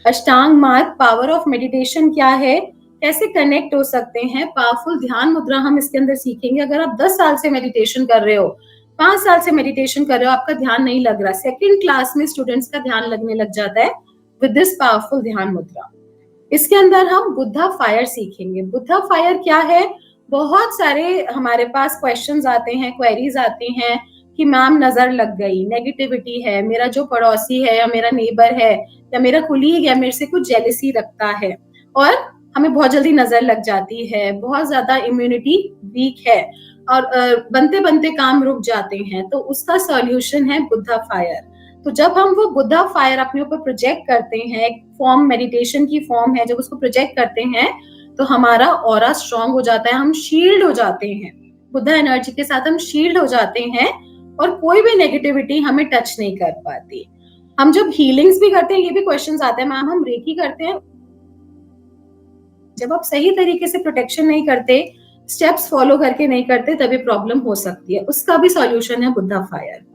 अष्टांग मार्ग, पावर ऑफ मेडिटेशन क्या है, कैसे कनेक्ट हो सकते हैं, पावरफुल ध्यान मुद्रा हम इसके अंदर सीखेंगे। अगर आप 10 साल से मेडिटेशन कर रहे हो, 5 साल से मेडिटेशन कर रहे हो, आपका ध्यान नहीं लग रहा, सेकंड क्लास में स्टूडेंट्स का ध्यान लगने लग जाता है विद दिस पावरफुल ध्यान मुद्रा। इसके अंदर हम बुद्धा फायर सीखेंगे। बुद्धा फायर क्या है, बहुत सारे हमारे पास क्वेश्चंस आते हैं, क्वेरीज आती हैं कि मैम नजर लग गई, नेगेटिविटी है, मेरा जो पड़ोसी है या मेरा नेबर है या मेरा कुलीग है मेरे से कुछ जेलसी रखता है और हमें बहुत जल्दी नजर लग जाती है, बहुत ज्यादा इम्यूनिटी वीक है और बनते बनते काम रुक जाते हैं। तो उसका सॉल्यूशन है बुद्धा फायर। तो जब हम वो बुद्धा फायर अपने ऊपर प्रोजेक्ट करते हैं, एक फॉर्म, मेडिटेशन की फॉर्म है, जब उसको प्रोजेक्ट करते हैं तो हमारा ऑरा स्ट्रांग हो जाता है, हम शील्ड हो जाते हैं, बुद्धा एनर्जी के साथ हम शील्ड हो जाते हैं और कोई भी नेगेटिविटी हमें टच नहीं कर पाती। हम जब हीलिंग्स भी करते हैं, ये भी क्वेश्चंस आते हैं, मैम हम रेकी करते हैं, जब आप सही तरीके से प्रोटेक्शन नहीं करते, स्टेप्स फॉलो करके नहीं करते, तभी प्रॉब्लम हो सकती है। उसका भी सॉल्यूशन है बुद्धा फायर।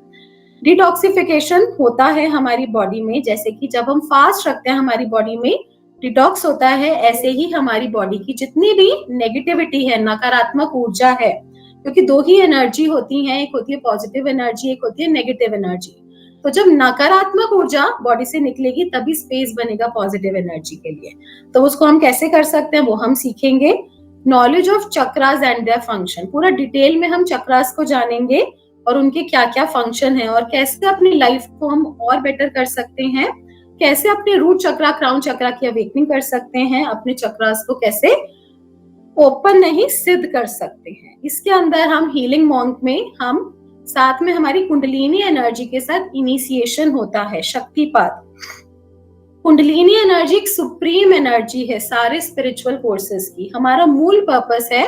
डिटॉक्सिफिकेशन होता है हमारी बॉडी में, जैसे कि जब हम फास्ट रखते हैं हमारी बॉडी में डिटॉक्स होता है, ऐसे ही हमारी बॉडी की जितनी भी नेगेटिविटी है, नकारात्मक ऊर्जा है, क्योंकि 2 ही एनर्जी होती हैं, एक होती है पॉजिटिव एनर्जी, एक होती है नेगेटिव एनर्जी। तो जब नकारात्मक ऊर्जा बॉडी से निकलेगी तभी स्पेस बनेगा पॉजिटिव एनर्जी के लिए। तो उसको हम कैसे कर सकते हैं वो हम सीखेंगे। Knowledge of chakras and their function, पूरा डिटेल में हम चक्रास को जानेंगे और उनके क्या क्या फंक्शन है और कैसे अपनी लाइफ को हम और बेटर कर सकते हैं, कैसे अपने रूट चक्रा, क्राउन चक्रा की अवेकनिंग कर सकते हैं, अपने चक्रास को कैसे ओपन नहीं सिद्ध कर सकते हैं। इसके अंदर हम हीलिंग मॉन्क में हम साथ में हमारी कुंडलिनी एनर्जी के साथ इनिशिएशन होता है, शक्तिपात। कुंडलिनी एनर्जी एक सुप्रीम एनर्जी है सारे स्पिरिचुअल कोर्सेज की। हमारा मूल पर्पस है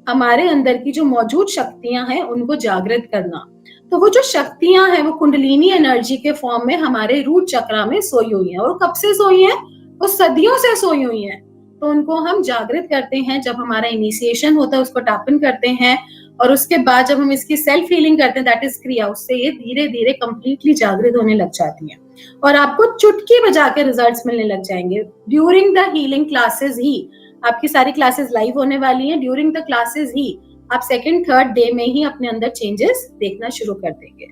हमारे अंदर की जो मौजूद शक्तियां हैं उनको जागृत करना। तो वो जो शक्तियां हैं वो कुंडलिनी एनर्जी के फॉर्म में हमारे रूट चक्रा में सोई हुई हैं। और कब से सोई हैं? वो सदियों से सोई हुई हैं। तो उनको हम जागृत करते हैं जब हमारा इनिशिएशन होता है, उसको टैप इन करते हैं और उसके बाद जब हम इसकी सेल्फ हीलिंग करते हैं, दैट इज क्रिया, उससे ये धीरे धीरे कंप्लीटली जागृत होने लग जाती है और आपको चुटकी बजा के रिजल्ट्स मिलने लग जाएंगे। ड्यूरिंग द हीलिंग क्लासेस ही, आपकी सारी क्लासेस लाइव होने वाली हैं, ड्यूरिंग द क्लासेस ही आप सेकंड थर्ड डे में ही अपने अंदर चेंजेस देखना शुरू कर देंगे।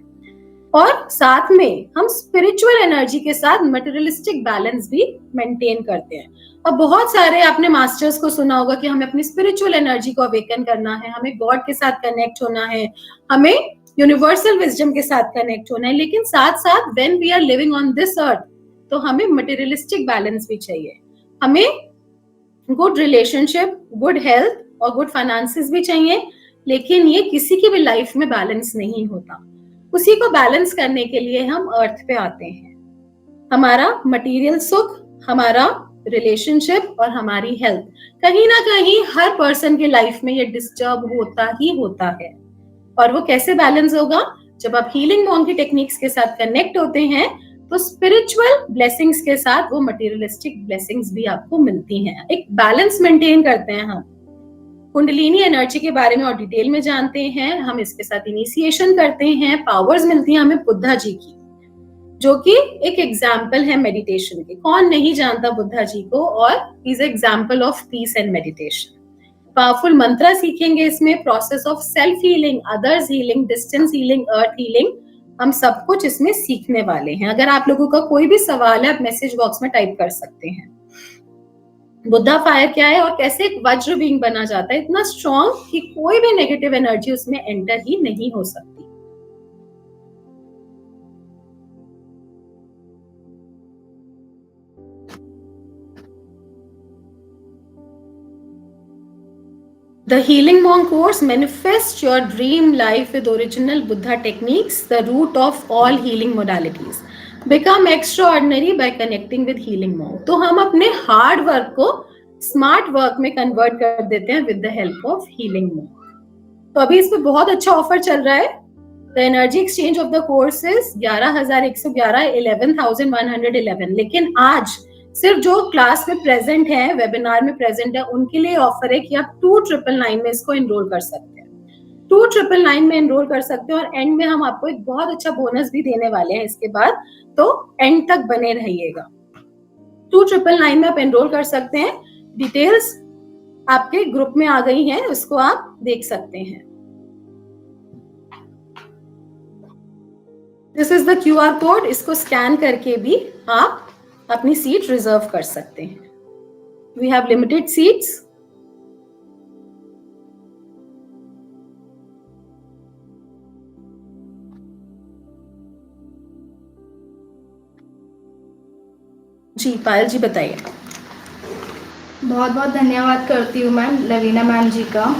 और साथ में हम स्पिरिचुअल एनर्जी के साथ मटेरियलिस्टिक बैलेंस भी मेंटेन करते हैं। अब बहुत सारे आपने मास्टर्स को सुना होगा कि हमें अपनी स्पिरिचुअल एनर्जी को अवेकन करना है, हमें गॉड के साथ कनेक्ट होना है, हमें यूनिवर्सल विजडम के साथ कनेक्ट होना है, लेकिन साथ साथ when we are living on this earth तो हमें मटेरियलिस्टिक बैलेंस भी चाहिए, हमें गुड रिलेशनशिप, गुड हेल्थ और गुड फाइनेंसेस भी चाहिए। लेकिन ये किसी की भी लाइफ में बैलेंस नहीं होता। उसी को बैलेंस करने के लिए हम अर्थ पे आते हैं। हमारा मटेरियल सुख, हमारा रिलेशनशिप और हमारी हेल्थ, कहीं ना कहीं हर पर्सन के लाइफ में ये डिस्टर्ब होता ही होता है। और वो कैसे बैलेंस होगा? जब आप हीलिंग मॉन्क की टेक्निक्स के साथ कनेक्ट होते हैं तो स्पिरिचुअल ब्लेसिंग्स के साथ वो मटेरियलिस्टिक ब्लेसिंग्स भी आपको मिलती हैं। एक बैलेंस मेंटेन करते हैं हम। कुंडलिनी एनर्जी के बारे में और डिटेल में जानते हैं, हम इसके साथ इनिशिएशन करते हैं, पावर्स मिलती हैं हमें बुद्धा जी की। जो कि एक एग्जाम्पल है मेडिटेशन के। कौन नहीं जानता बुद्धा जी को, और is example of peace and meditation. Powerful मंत्र सीखेंगे इसमें, process of self healing, others healing, distance healing, earth healing, हम सब कुछ इसमें सीखने वाले हैं। अगर आप लोगों का कोई भी सवाल है, आप मैसेज बॉक्स में टाइप कर सकते हैं। बुद्धा फायर क्या है और कैसे एक वज्र बीइंग बना जाता है, इतना स्ट्रॉन्ग कि कोई भी नेगेटिव एनर्जी उसमें एंटर ही नहीं हो सकती। The Healing Monk course manifests your dream life with original Buddha techniques, the root of all healing modalities. Become extraordinary by connecting with Healing Monk. तो हम अपने हार्ड वर्क को स्मार्ट वर्क में convert कर देते हैं with the help of Healing Monk. तो अभी इस पे बहुत अच्छा ऑफर चल रहा है। The energy exchange of the course is 11,111, 11,111, लेकिन आज सिर्फ जो क्लास में प्रेजेंट है, वेबिनार में प्रेजेंट है, उनके लिए ऑफर है कि आप 2999 में इसको एनरोल कर सकते हैं। 2999 में एनरोल कर सकते हैं, और एंड में हम आपको एक बहुत अच्छा बोनस भी देने वाले हैं इसके बाद, तो एंड तक बने रहिएगा। 2999 में आप एनरोल कर सकते हैं। डिटेल्स आपके ग्रुप में आ गई हैं, उसको आप देख सकते हैं। This is the QR code, इसको स्कैन करके भी आप अपनी सीट रिजर्व कर सकते हैं। We have limited seats. जी पायल जी बताइए। बहुत बहुत धन्यवाद करती हूँ मैम, लवीना मैम जी का।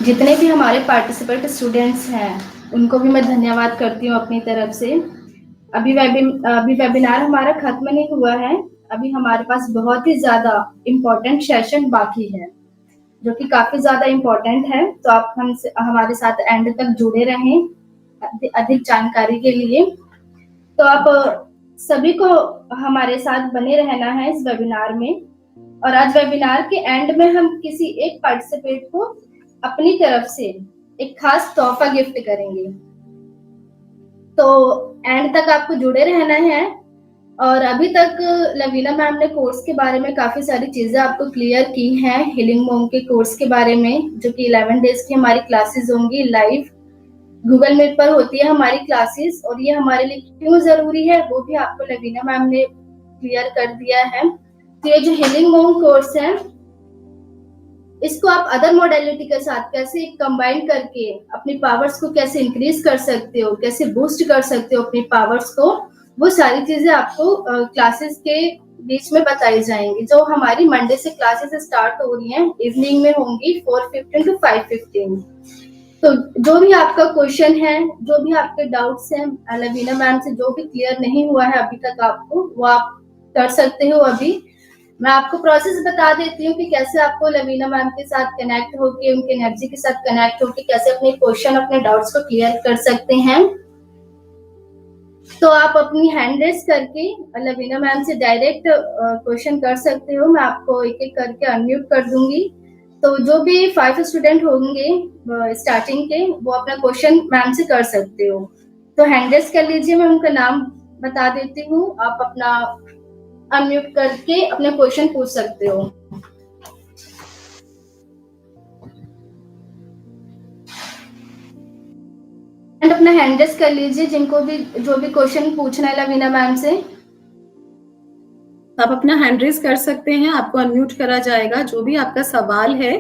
जितने भी हमारे पार्टिसिपेंट स्टूडेंट्स हैं उनको भी मैं धन्यवाद करती हूँ अपनी तरफ से। अभी वेबिनार हमारा खत्म नहीं हुआ है, अभी हमारे पास बहुत ही ज्यादा इम्पोर्टेंट सेशन बाकी है जो कि काफी ज्यादा इम्पोर्टेंट है। तो आप हमारे साथ एंड तक जुड़े रहें अधिक जानकारी के लिए। तो आप सभी को हमारे साथ बने रहना है इस वेबिनार में। और आज वेबिनार के एंड में हम किसी एक पार्टिसिपेंट को अपनी तरफ से एक खास तोहफा गिफ्ट करेंगे। तो एंड तक आपको जुड़े रहना है। और अभी तक लवीना मैम ने कोर्स के बारे में काफी सारी चीजें आपको क्लियर की हैं, हीलिंग मोंक के कोर्स के बारे में, जो कि 11 डेज की हमारी क्लासेस होंगी, लाइव गूगल मीट पर होती है हमारी क्लासेस। और ये हमारे लिए क्यों जरूरी है वो भी आपको लवीना मैम ने क्लियर कर दिया है। तो ये जो हीलिंग मोंक कोर्स है, इसको आप अदर मोडेलिटी के साथ कैसे कंबाइन करके अपनी पावर्स को कैसे इंक्रीज कर सकते हो, कैसे बूस्ट कर सकते हो अपनी पावर्स को, वो सारी चीजें आपको क्लासेस के बीच में बताई जाएंगी। जो हमारी मंडे से क्लासेस स्टार्ट हो रही हैं, इवनिंग में होंगी 4:15 to 5:15। तो जो भी आपका क्वेश्चन है, जो भी आपके डाउट्स हैं लवीना मैम से, जो भी क्लियर नहीं हुआ है अभी तक आपको, वो आप कर सकते हो। अभी मैं आपको प्रोसेस बता देती हूँ कि कैसे आपको लवीना मैम के साथ कनेक्ट होके, उनके एनर्जी के साथ कनेक्ट होके कैसे अपने क्वेश्चन, अपने डाउट्स को क्लियर कर सकते हैं। तो आप अपनी हैंड रेस करके लवीना मैम से डायरेक्ट क्वेश्चन कर सकते हो। मैं आपको एक एक करके अनम्यूट कर दूंगी। तो जो भी 5 स्टूडेंट होंगे स्टार्टिंग के, वो अपना क्वेश्चन मैम से कर सकते हो। तो हैंड रेस कर लीजिए, मैं उनका नाम बता देती हूँ, आप अपना अनम्यूट करके अपने क्वेश्चन पूछ सकते हो। एंड अपना हैंड रेस कर लीजिए जिनको भी जो भी क्वेश्चन पूछना है लवीना मैम से। आप अपना हैंड रेस कर सकते हैं, आपको अनम्यूट करा जाएगा। जो भी आपका सवाल है,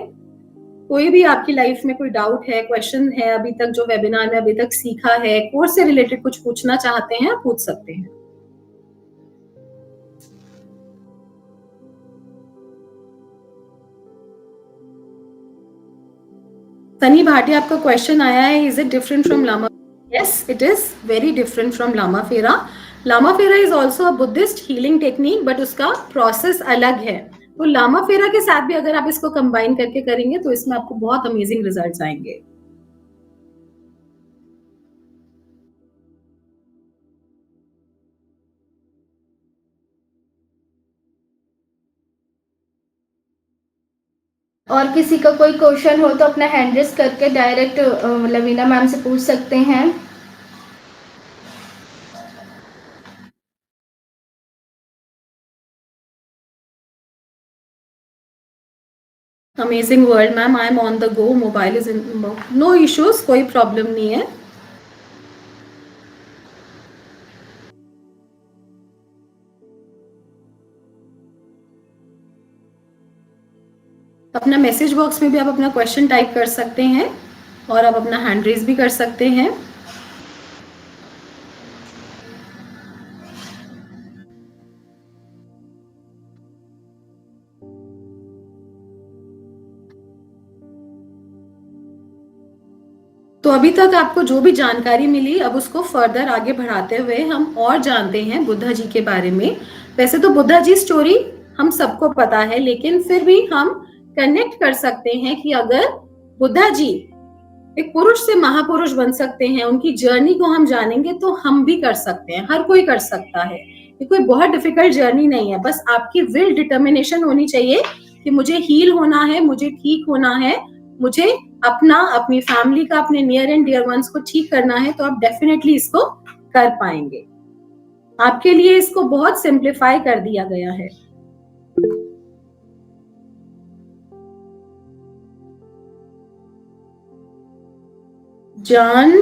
कोई भी आपकी लाइफ में कोई डाउट है, क्वेश्चन है, अभी तक जो वेबिनार में अभी तक सीखा है, कोर्स से रिलेटेड कुछ पूछना चाहते हैं, पूछ सकते हैं। सनी भाटिया, आपका क्वेश्चन आया है, is it different from Lama? Yes, it is very different from Lama Fera. Lama Fera is also a Buddhist healing technique, but उसका प्रोसेस अलग है। तो लामा फेरा के साथ भी अगर आप इसको कंबाइन करके करेंगे तो इसमें आपको बहुत अमेजिंग रिजल्ट्स आएंगे। और किसी का कोई क्वेश्चन हो तो अपना हैंड रेस करके डायरेक्ट लवीना मैम से पूछ सकते हैं। Amazing world ma'am, I am on the go, mobile is in, no issues, कोई प्रॉब्लम नहीं है। अपना मैसेज बॉक्स में भी आप अपना क्वेश्चन टाइप कर सकते हैं और आप अपना हैंड रेज भी कर सकते हैं। तो अभी तक आपको जो भी जानकारी मिली, अब उसको फर्दर आगे बढ़ाते हुए हम और जानते हैं बुद्धा जी के बारे में। वैसे तो बुद्धा जी स्टोरी हम सबको पता है, लेकिन फिर भी हम कनेक्ट कर सकते हैं कि अगर बुद्धा जी एक पुरुष से महापुरुष बन सकते हैं, उनकी जर्नी को हम जानेंगे तो हम भी कर सकते हैं, हर कोई कर सकता है। ये कोई बहुत डिफिकल्ट जर्नी नहीं है, बस आपकी विल डिटर्मिनेशन होनी चाहिए कि मुझे हील होना है, मुझे ठीक होना है, मुझे अपना, अपनी फैमिली का, अपने नियर एंड डियर वंस को ठीक करना है, तो आप डेफिनेटली इसको कर पाएंगे। आपके लिए इसको बहुत सिंप्लीफाई कर दिया गया है। जान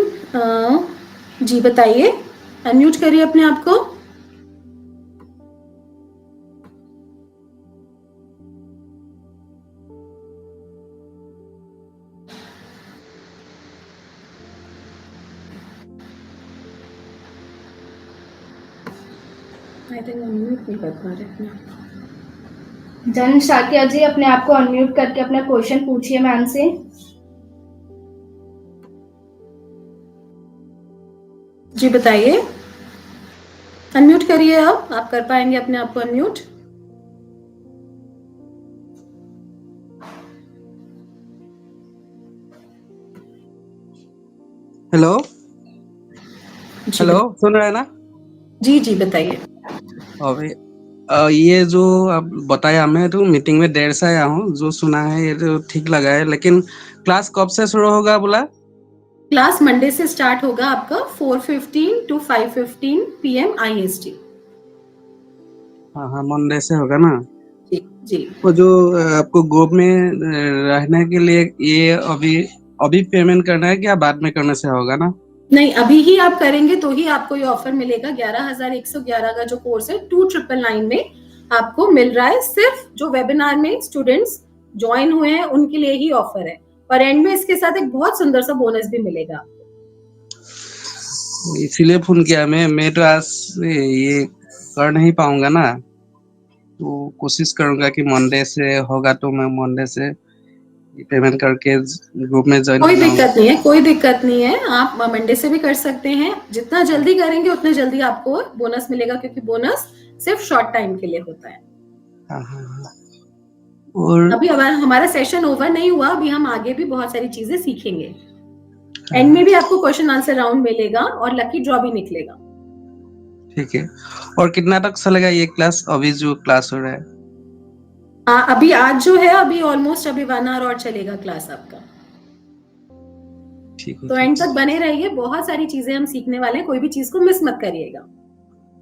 जी बताइए, अनम्यूट करिए अपने आप को। आई थिंक अनम्यूट नहीं कर पा रहे अपने आप को। जन शाकिया जी, अपने आप को अनम्यूट करके अपना क्वेश्चन पूछिए मैम से। जी बताइए, अनम्यूट करिए। अब आप कर पाएंगे अपने आप को अनम्यूट? हेलो जी हेलो, सुन रहे हैं ना? जी जी बताइए। अभी ये जो आप बताया, मैं तो मीटिंग में देर से आया हूँ, जो सुना है ये तो ठीक लगा है, लेकिन क्लास कब से शुरू होगा बोला? क्लास मंडे से स्टार्ट होगा आपका 4:15 to 5:15 PM IST। हाँ, मंडे से होगा ना? जी जी। वो जो आपको ग्रुप में रहने के लिए ये अभी पेमेंट करना है क्या बाद में करने से होगा ना? नहीं, अभी ही आप करेंगे तो ही आपको ये ऑफर मिलेगा। 11,111 का जो कोर्स है 2999 में आपको मिल रहा है। सिर्फ जो वेबिनार में स्टूडेंट्स ज्वाइन हुए हैं उनके लिए ही ऑफर है, और एंड में इसके साथ एक बहुत सुंदर सा बोनस भी मिलेगा। इसीलिए फोन किया। मैं तो आज ये कर नहीं पाऊंगा ना, तो कोशिश करूंगा कि मंडे से होगा तो मैं मंडे से पेमेंट करके ग्रुप में ज्वाइन कोई हो जाऊंगा। दिक्कत नहीं है, कोई दिक्कत नहीं है। आप मंडे से भी कर सकते हैं। जितना जल्दी करेंगे उतने जल्दी आपको बोनस मिलेगा, क्योंकि बोनस सिर्फ शॉर्ट टाइम के लिए होता है। हाँ। और अभी हमारा सेशन ओवर नहीं हुआ, अभी हम आगे भी बहुत सारी चीजें सीखेंगे। एंड में भी आपको क्वेश्चन आंसर राउंड मिलेगा और लकी ड्रॉ भी निकलेगा। ठीक है। और कितना तक चलेगा ये क्लास, अभी जो क्लास हो रहा है? अभी आज जो है, अभी ऑलमोस्ट अभी 1 आवर और चलेगा क्लास आपका। ठीक है। तो एंड तक बने रहिए, बहुत सारी चीजें हम सीखने वाले हैं, कोई भी चीज को मिस मत करिएगा।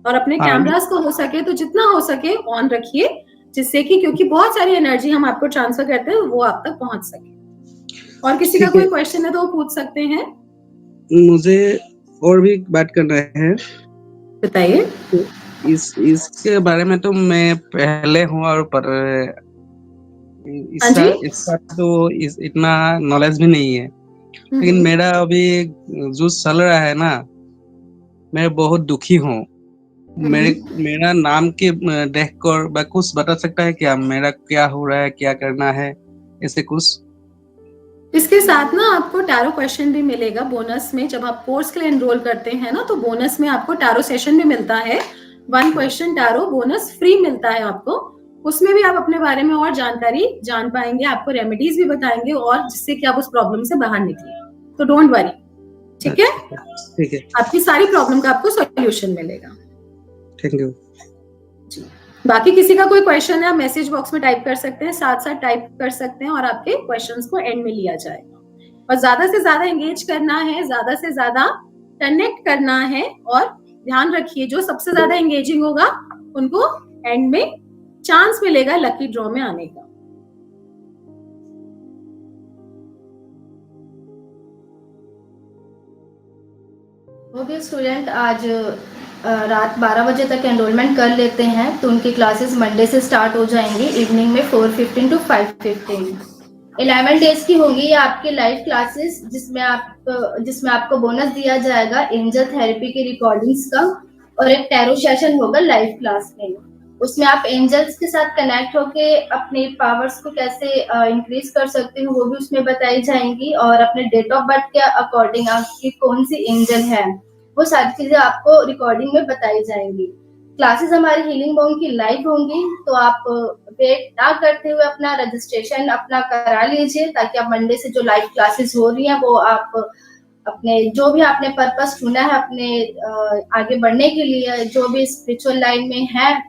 और अपने हाँ। कैमरास को हो सके तो जितना हो सके ऑन रखिए, जिससे कि, क्योंकि बहुत सारी एनर्जी हम आपको ट्रांसफर करते हैं, वो आप तक पहुंच सके। और किसी का ठीक है। कोई क्वेश्चन है तो वो पूछ सकते हैं। मुझे और भी बात करना है। बताइए। इसके बारे में तो मैं पहले हूँ, और पर इसका तो इतना नॉलेज भी नहीं है। लेकिन मेरा अभी जो चल रहा है ना, मैं बहुत दुखी हूँ। मेरा नाम के देखकर कुछ बता सकता है क्या, मेरा क्या हो रहा है, क्या करना है, ऐसे कुछ? इसके साथ ना आपको टैरो क्वेश्चन भी मिलेगा बोनस में। जब आप कोर्स के लिए एनरोल करते हैं ना, तो बोनस में आपको टैरो सेशन भी मिलता है। 1 क्वेश्चन टैरो बोनस फ्री मिलता है आपको। उसमें भी आप अपने बारे में और जानकारी जान पाएंगे, आपको रेमेडीज भी बताएंगे, और जिससे कि आप उस प्रॉब्लम से बाहर निकले। तो डोंट वरी, ठीक है? ठीक है। आपकी सारी प्रॉब्लम का आपको सॉल्यूशन मिलेगा। थैंक यू जी। बाकी किसी का कोई क्वेश्चन है, आप मैसेज बॉक्स में टाइप कर सकते हैं, साथ साथ टाइप कर सकते हैं, और आपके क्वेश्चंस को एंड में लिया जाएगा। और ज्यादा से ज्यादा एंगेज करना है, ज्यादा से ज्यादा कनेक्ट करना है। और ध्यान रखिए, जो सबसे ज्यादा एंगेजिंग होगा उनको एंड में चांस मिलेगा लकी ड्रॉ में आने का। भी स्टूडेंट आज रात 12 बजे तक एनरोलमेंट कर लेते हैं तो उनकी क्लासेस मंडे से स्टार्ट हो जाएंगी इवनिंग में 4:15 to 5:15। 11 डेज की होंगी ये आपकी लाइव क्लासेस, जिसमें आपको बोनस दिया जाएगा एंजल थेरेपी की रिकॉर्डिंग्स का, और एक टैरो सेशन होगा लाइव क्लास में। उसमें आप एंजल्स के साथ कनेक्ट होके अपने पावर्स को कैसे इंक्रीज कर सकते हो वो भी उसमें बताई जाएंगी, और अपने डेट ऑफ बर्थ के अकॉर्डिंग आपकी कौन सी एंजल है वो सारी चीजें आपको रिकॉर्डिंग में बताई जाएंगी। क्लासेस हमारी हीलिंग मोंक की लाइव होंगी, तो आप वेट ना करते हुए अपना रजिस्ट्रेशन अपना करा लीजिए, ताकि आप मंडे से जो लाइव क्लासेस हो रही हैं वो आप अपने जो भी आपने पर्पस चुना है अपने आगे बढ़ने के लिए, जो भी स्पिरिचुअल लाइन में है,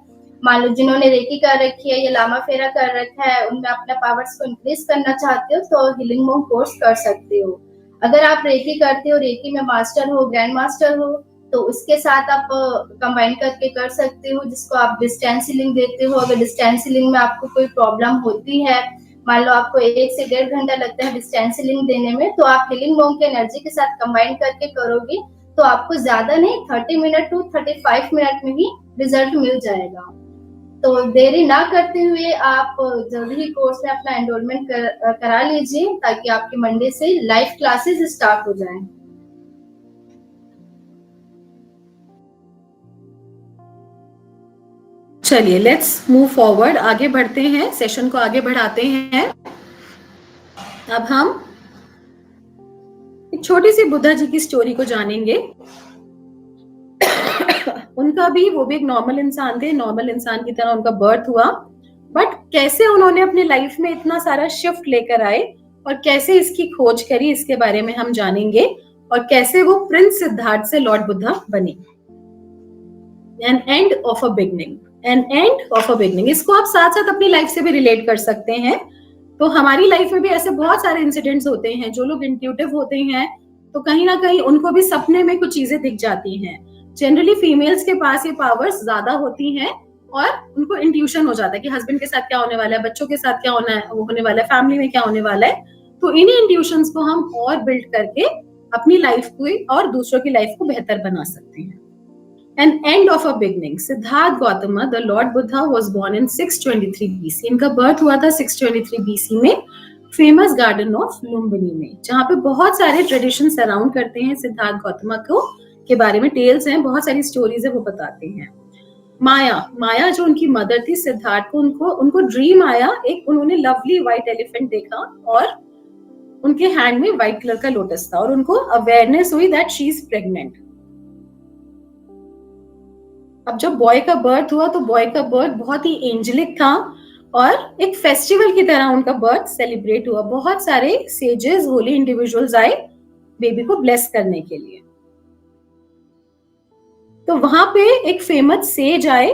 मान लो जिन्होंने रेकी कर रखी है या लामा फेरा कर रखा है, उनमें अपने पावर्स को इंक्रीज करना चाहते हो तो हीलिंग मोंक कोर्स कर सकते हो। अगर आप रेकी करते हो, रेकी में मास्टर हो, ग्रैंड मास्टर हो, तो उसके साथ आप कंबाइन करके कर सकते हो, जिसको आप डिस्टेंस हीलिंग देते हो। अगर डिस्टेंस हीलिंग में आपको कोई प्रॉब्लम होती है, मान लो आपको 1 से 1.5 घंटा लगता है डिस्टेंस हीलिंग देने में, तो आप हीलिंग मोंक की एनर्जी के साथ कंबाइन करके करोगे तो आपको ज्यादा नहीं 30 मिनट to 35 मिनट में ही रिजल्ट मिल जाएगा। तो देरी ना करते हुए आप जल्दी ही कोर्स में अपना एनरोलमेंट करा लीजिए, ताकि आपके मंडे से लाइव क्लासेस स्टार्ट हो जाएं। चलिए लेट्स मूव फॉरवर्ड, आगे बढ़ते हैं, सेशन को आगे बढ़ाते हैं। अब हम एक छोटी सी बुद्धा जी की स्टोरी को जानेंगे। उनका भी, वो भी एक नॉर्मल इंसान थे, नॉर्मल इंसान की तरह उनका बर्थ हुआ, बट कैसे उन्होंने अपने लाइफ में इतना सारा शिफ्ट लेकर आए और कैसे इसकी खोज करी, इसके बारे में हम जानेंगे, और कैसे वो प्रिंस सिद्धार्थ से लॉर्ड बुद्धा बने। An end of a beginning, an end of a beginning, इसको आप साथ साथ अपनी लाइफ से भी रिलेट कर सकते हैं। तो हमारी लाइफ में भी ऐसे बहुत सारे इंसिडेंट्स होते हैं, जो लोग इंट्यूटिव होते हैं तो कहीं ना कहीं उनको भी सपने में कुछ चीजें दिख जाती हैं। जनरली फीमेल्स के पास ये पावर्स ज्यादा होती हैं और उनको इंट्यूशन हो जाता है कि हस्बैंड के साथ क्या होने वाला है, बच्चों के साथ क्या होने वाला है, फैमिली में क्या होने वाला है। तो इन्हीं इंट्यूशंस को हम और बिल्ड करके अपनी लाइफ को और दूसरों की लाइफ को बेहतर बना सकते हैं। An end of a beginning. Siddharth Gautama, the Lord Buddha, was born in 623 BC. इनका बर्थ हुआ था 623 BC में फेमस गार्डन ऑफ लुम्बिनी में, जहाँ पे बहुत सारे ट्रेडिशन सराउंड करते हैं सिद्धार्थ गौतम को के बारे में, टेल्स हैं, बहुत सारी स्टोरीज है, वो बताते हैं। माया जो उनकी मदर थी सिद्धार्थ को, उनको ड्रीम आया, एक उन्होंने लवली व्हाइट एलिफेंट देखा और उनके हैंड में व्हाइट कलर का लोटस था, और उनको अवेयरनेस हुई दैट शी इज प्रेग्नेंट। अब जब बॉय का बर्थ हुआ तो बॉय का बर्थ बहुत ही एंजेलिक था और एक फेस्टिवल की तरह उनका बर्थ सेलिब्रेट हुआ। बहुत सारे सेजेस, होली इंडिविजुअल्स आए बेबी को ब्लेस करने के लिए। तो वहां पे एक फेमस सेज आए,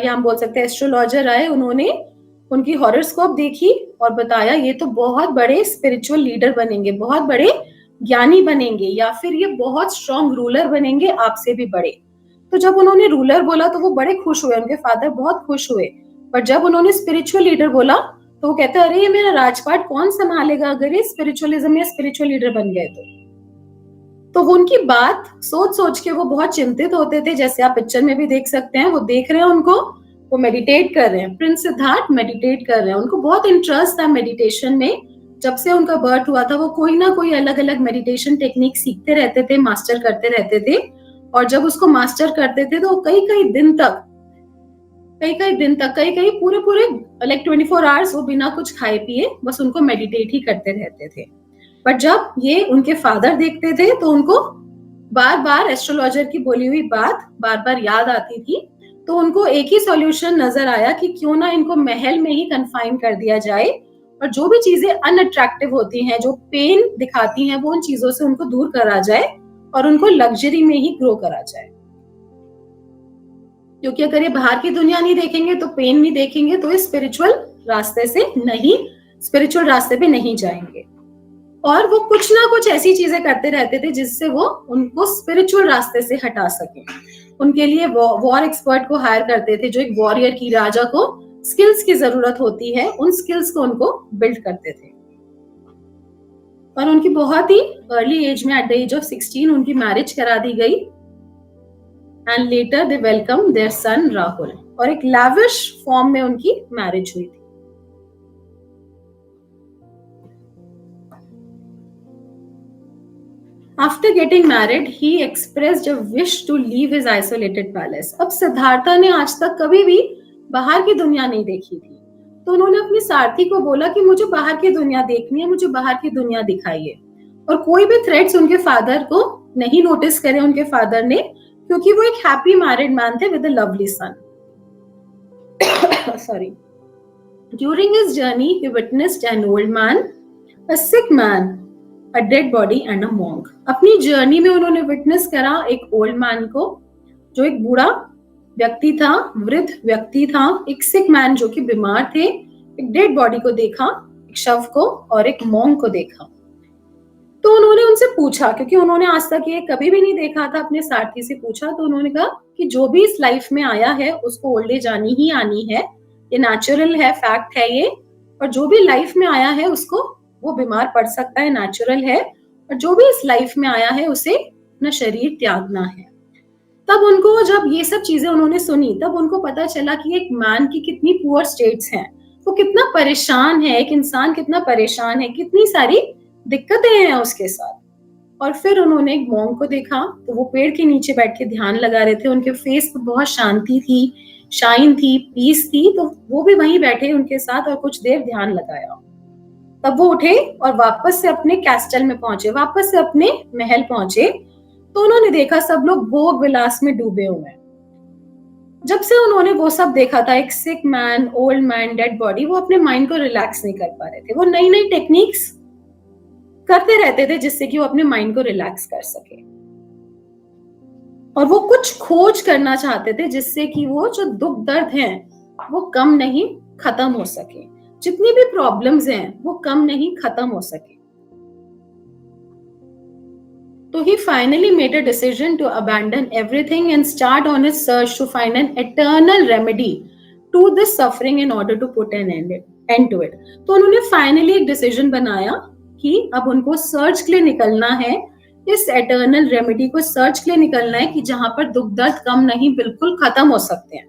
या हम बोल सकते हैं एस्ट्रोलॉजर आए, उन्होंने उनकी हॉरोस्कोप देखी और बताया ये तो बहुत बड़े स्पिरिचुअल लीडर बनेंगे, बहुत बड़े ज्ञानी बनेंगे, या फिर ये बहुत स्ट्रॉन्ग रूलर बनेंगे, आपसे भी बड़े। तो जब उन्होंने रूलर बोला तो वो बड़े खुश हुए, उनके फादर बहुत खुश हुए। पर जब उन्होंने स्पिरिचुअल लीडर बोला तो वो कहते अरे ये मेरा राजपाट कौन संभालेगा अगर ये स्पिरिचुअलिज्म या स्पिरिचुअल लीडर बन गए तो वो उनकी बात सोच सोच के वो बहुत चिंतित होते थे। जैसे आप पिक्चर में भी देख सकते हैं, वो देख रहे हैं उनको, वो मेडिटेट कर रहे हैं, प्रिंस सिद्धार्थ मेडिटेट कर रहे हैं, उनको बहुत इंटरेस्ट था मेडिटेशन में। जब से उनका बर्थ हुआ था वो कोई ना कोई अलग अलग मेडिटेशन टेक्निक सीखते रहते थे, मास्टर करते रहते थे, और जब उसको मास्टर करते थे तो कई कई दिन तक कई पूरे लाइक 24 आवर्स वो बिना कुछ खाए पिए बस उनको मेडिटेट ही करते रहते थे। बट जब ये उनके फादर देखते थे तो उनको बार बार एस्ट्रोलॉजर की बोली हुई बात बार बार याद आती थी। तो उनको एक ही सॉल्यूशन नजर आया कि क्यों ना इनको महल में ही कन्फाइन कर दिया जाए, और जो भी चीजें अनअट्रैक्टिव होती हैं, जो पेन दिखाती हैं, वो उन चीजों से उनको दूर करा जाए और उनको लग्जरी में ही ग्रो करा जाए। क्योंकि अगर ये बाहर की दुनिया नहीं देखेंगे तो पेन नहीं देखेंगे तो इस स्पिरिचुअल रास्ते पे नहीं जाएंगे। और वो कुछ ना कुछ ऐसी चीजें करते रहते थे जिससे वो उनको स्पिरिचुअल रास्ते से हटा सके। उनके लिए वॉर एक्सपर्ट को हायर करते थे, जो एक वॉरियर की, राजा को स्किल्स की जरूरत होती है, उन स्किल्स को उनको बिल्ड करते थे। और उनकी बहुत ही अर्ली एज में, एट द एज ऑफ 16 उनकी मैरिज करा दी गई, and later they welcome their son Rahul, और एक लैविश फॉर्म में उनकी मैरिज हुई थी। After getting married, he expressed a wish to leave his isolated palace. अब सिद्धार्था ने आज तक कभी भी बाहर की दुनिया नहीं देखी थी, तो उन्होंने अपनी सारथी को बोला कि मुझे बाहर की दुनिया देखनी है, मुझे बाहर की दुनिया दिखाइए। और कोई भी थ्रेट्स उनके फादर को नहीं नोटिस करे उनके फादर ने, क्योंकि वो एक हैप्पी मैरिड मैन थे with a lovely son. Sorry. During his journey, he witnessed an old man, a sick man, a dead body and a monk. अपनी जर्नी में उन्होंने विटनेस करा एक ओल्ड मैन को, जो एक बूढ़ा व्यक्ति था, वृद्ध व्यक्ति था, एक सिक मैन जो कि बीमार थे, एक डेड बॉडी को देखा, एक शव को, और एक मॉन्क को देखा। तो उन्होंने उनसे पूछा, क्योंकि उन्होंने आज तक ये कभी भी नहीं देखा था, अपने सारथी से पूछा, तो उन्होंने कहा कि जो भी इस लाइफ में आया है उसको ओल्ड एज आनी ही आनी है, ये नेचुरल है, फैक्ट है ये, और जो भी लाइफ में आया है उसको वो बीमार पड़ सकता है, नेचुरल है, और जो भी इस लाइफ में आया है उसे अपना शरीर त्यागना है। तब उनको जब ये सब चीजें उन्होंने सुनी, तब उनको पता चला कि एक मैन की कितनी पुअर स्टेट्स हैं, वो कितना परेशान है, एक इंसान कितना परेशान है, कितनी सारी दिक्कतें हैं उसके साथ। और फिर उन्होंने एक मॉन्क को देखा, तो वो पेड़ के नीचे बैठ के ध्यान लगा रहे थे, उनके फेस पे बहुत शांति थी, शाइन थी, पीस थी, तो वो भी वहीं बैठे उनके साथ और कुछ देर ध्यान लगाया। तब वो उठे और वापस से अपने कैस्टल में पहुंचे, वापस से अपने महल पहुंचे, तो उन्होंने देखा सब लोग भोग विलास में डूबे हुए हैं। जब से उन्होंने वो सब देखा था, एक सिक man, old man, dead body, वो अपने माइंड को रिलैक्स नहीं कर पा रहे थे। वो नई नई टेक्निक्स करते रहते थे जिससे कि वो अपने माइंड को रिलैक्स कर सके, और वो कुछ खोज करना चाहते थे जिससे कि वो जो दुख दर्द हैं वो कम नहीं खत्म हो सके, जितनी भी प्रॉब्लम्स हैं वो कम नहीं खत्म हो सके। तो he finally made a decision to abandon everything and start on his search to find an eternal remedy to this suffering in order to put an end to it. तो उन्होंने फाइनली एक डिसीजन बनाया कि अब उनको search के लिए निकलना है, इस एटर्नल रेमेडी को सर्च के लिए निकलना है कि जहां पर दुख दर्द कम नहीं बिल्कुल खत्म हो सकते हैं,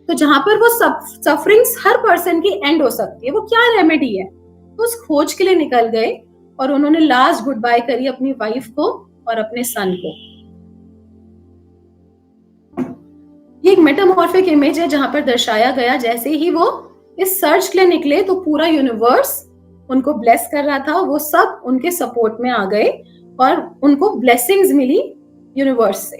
तो जहां पर वो सफरिंग्स हर पर्सन की एंड हो सकती है, वो क्या रेमेडी है, तो उस खोज के लिए निकल गए। और उन्होंने लास्ट गुड बाय करी अपनी वाइफ को और अपने सन को। ये एक मेटामॉर्फिक इमेज है जहां पर दर्शाया गया जैसे ही वो इस सर्च के लिए निकले तो पूरा यूनिवर्स उनको ब्लेस कर रहा था, वो सब उनके सपोर्ट में आ गए और उनको ब्लेसिंग्स मिली यूनिवर्स से।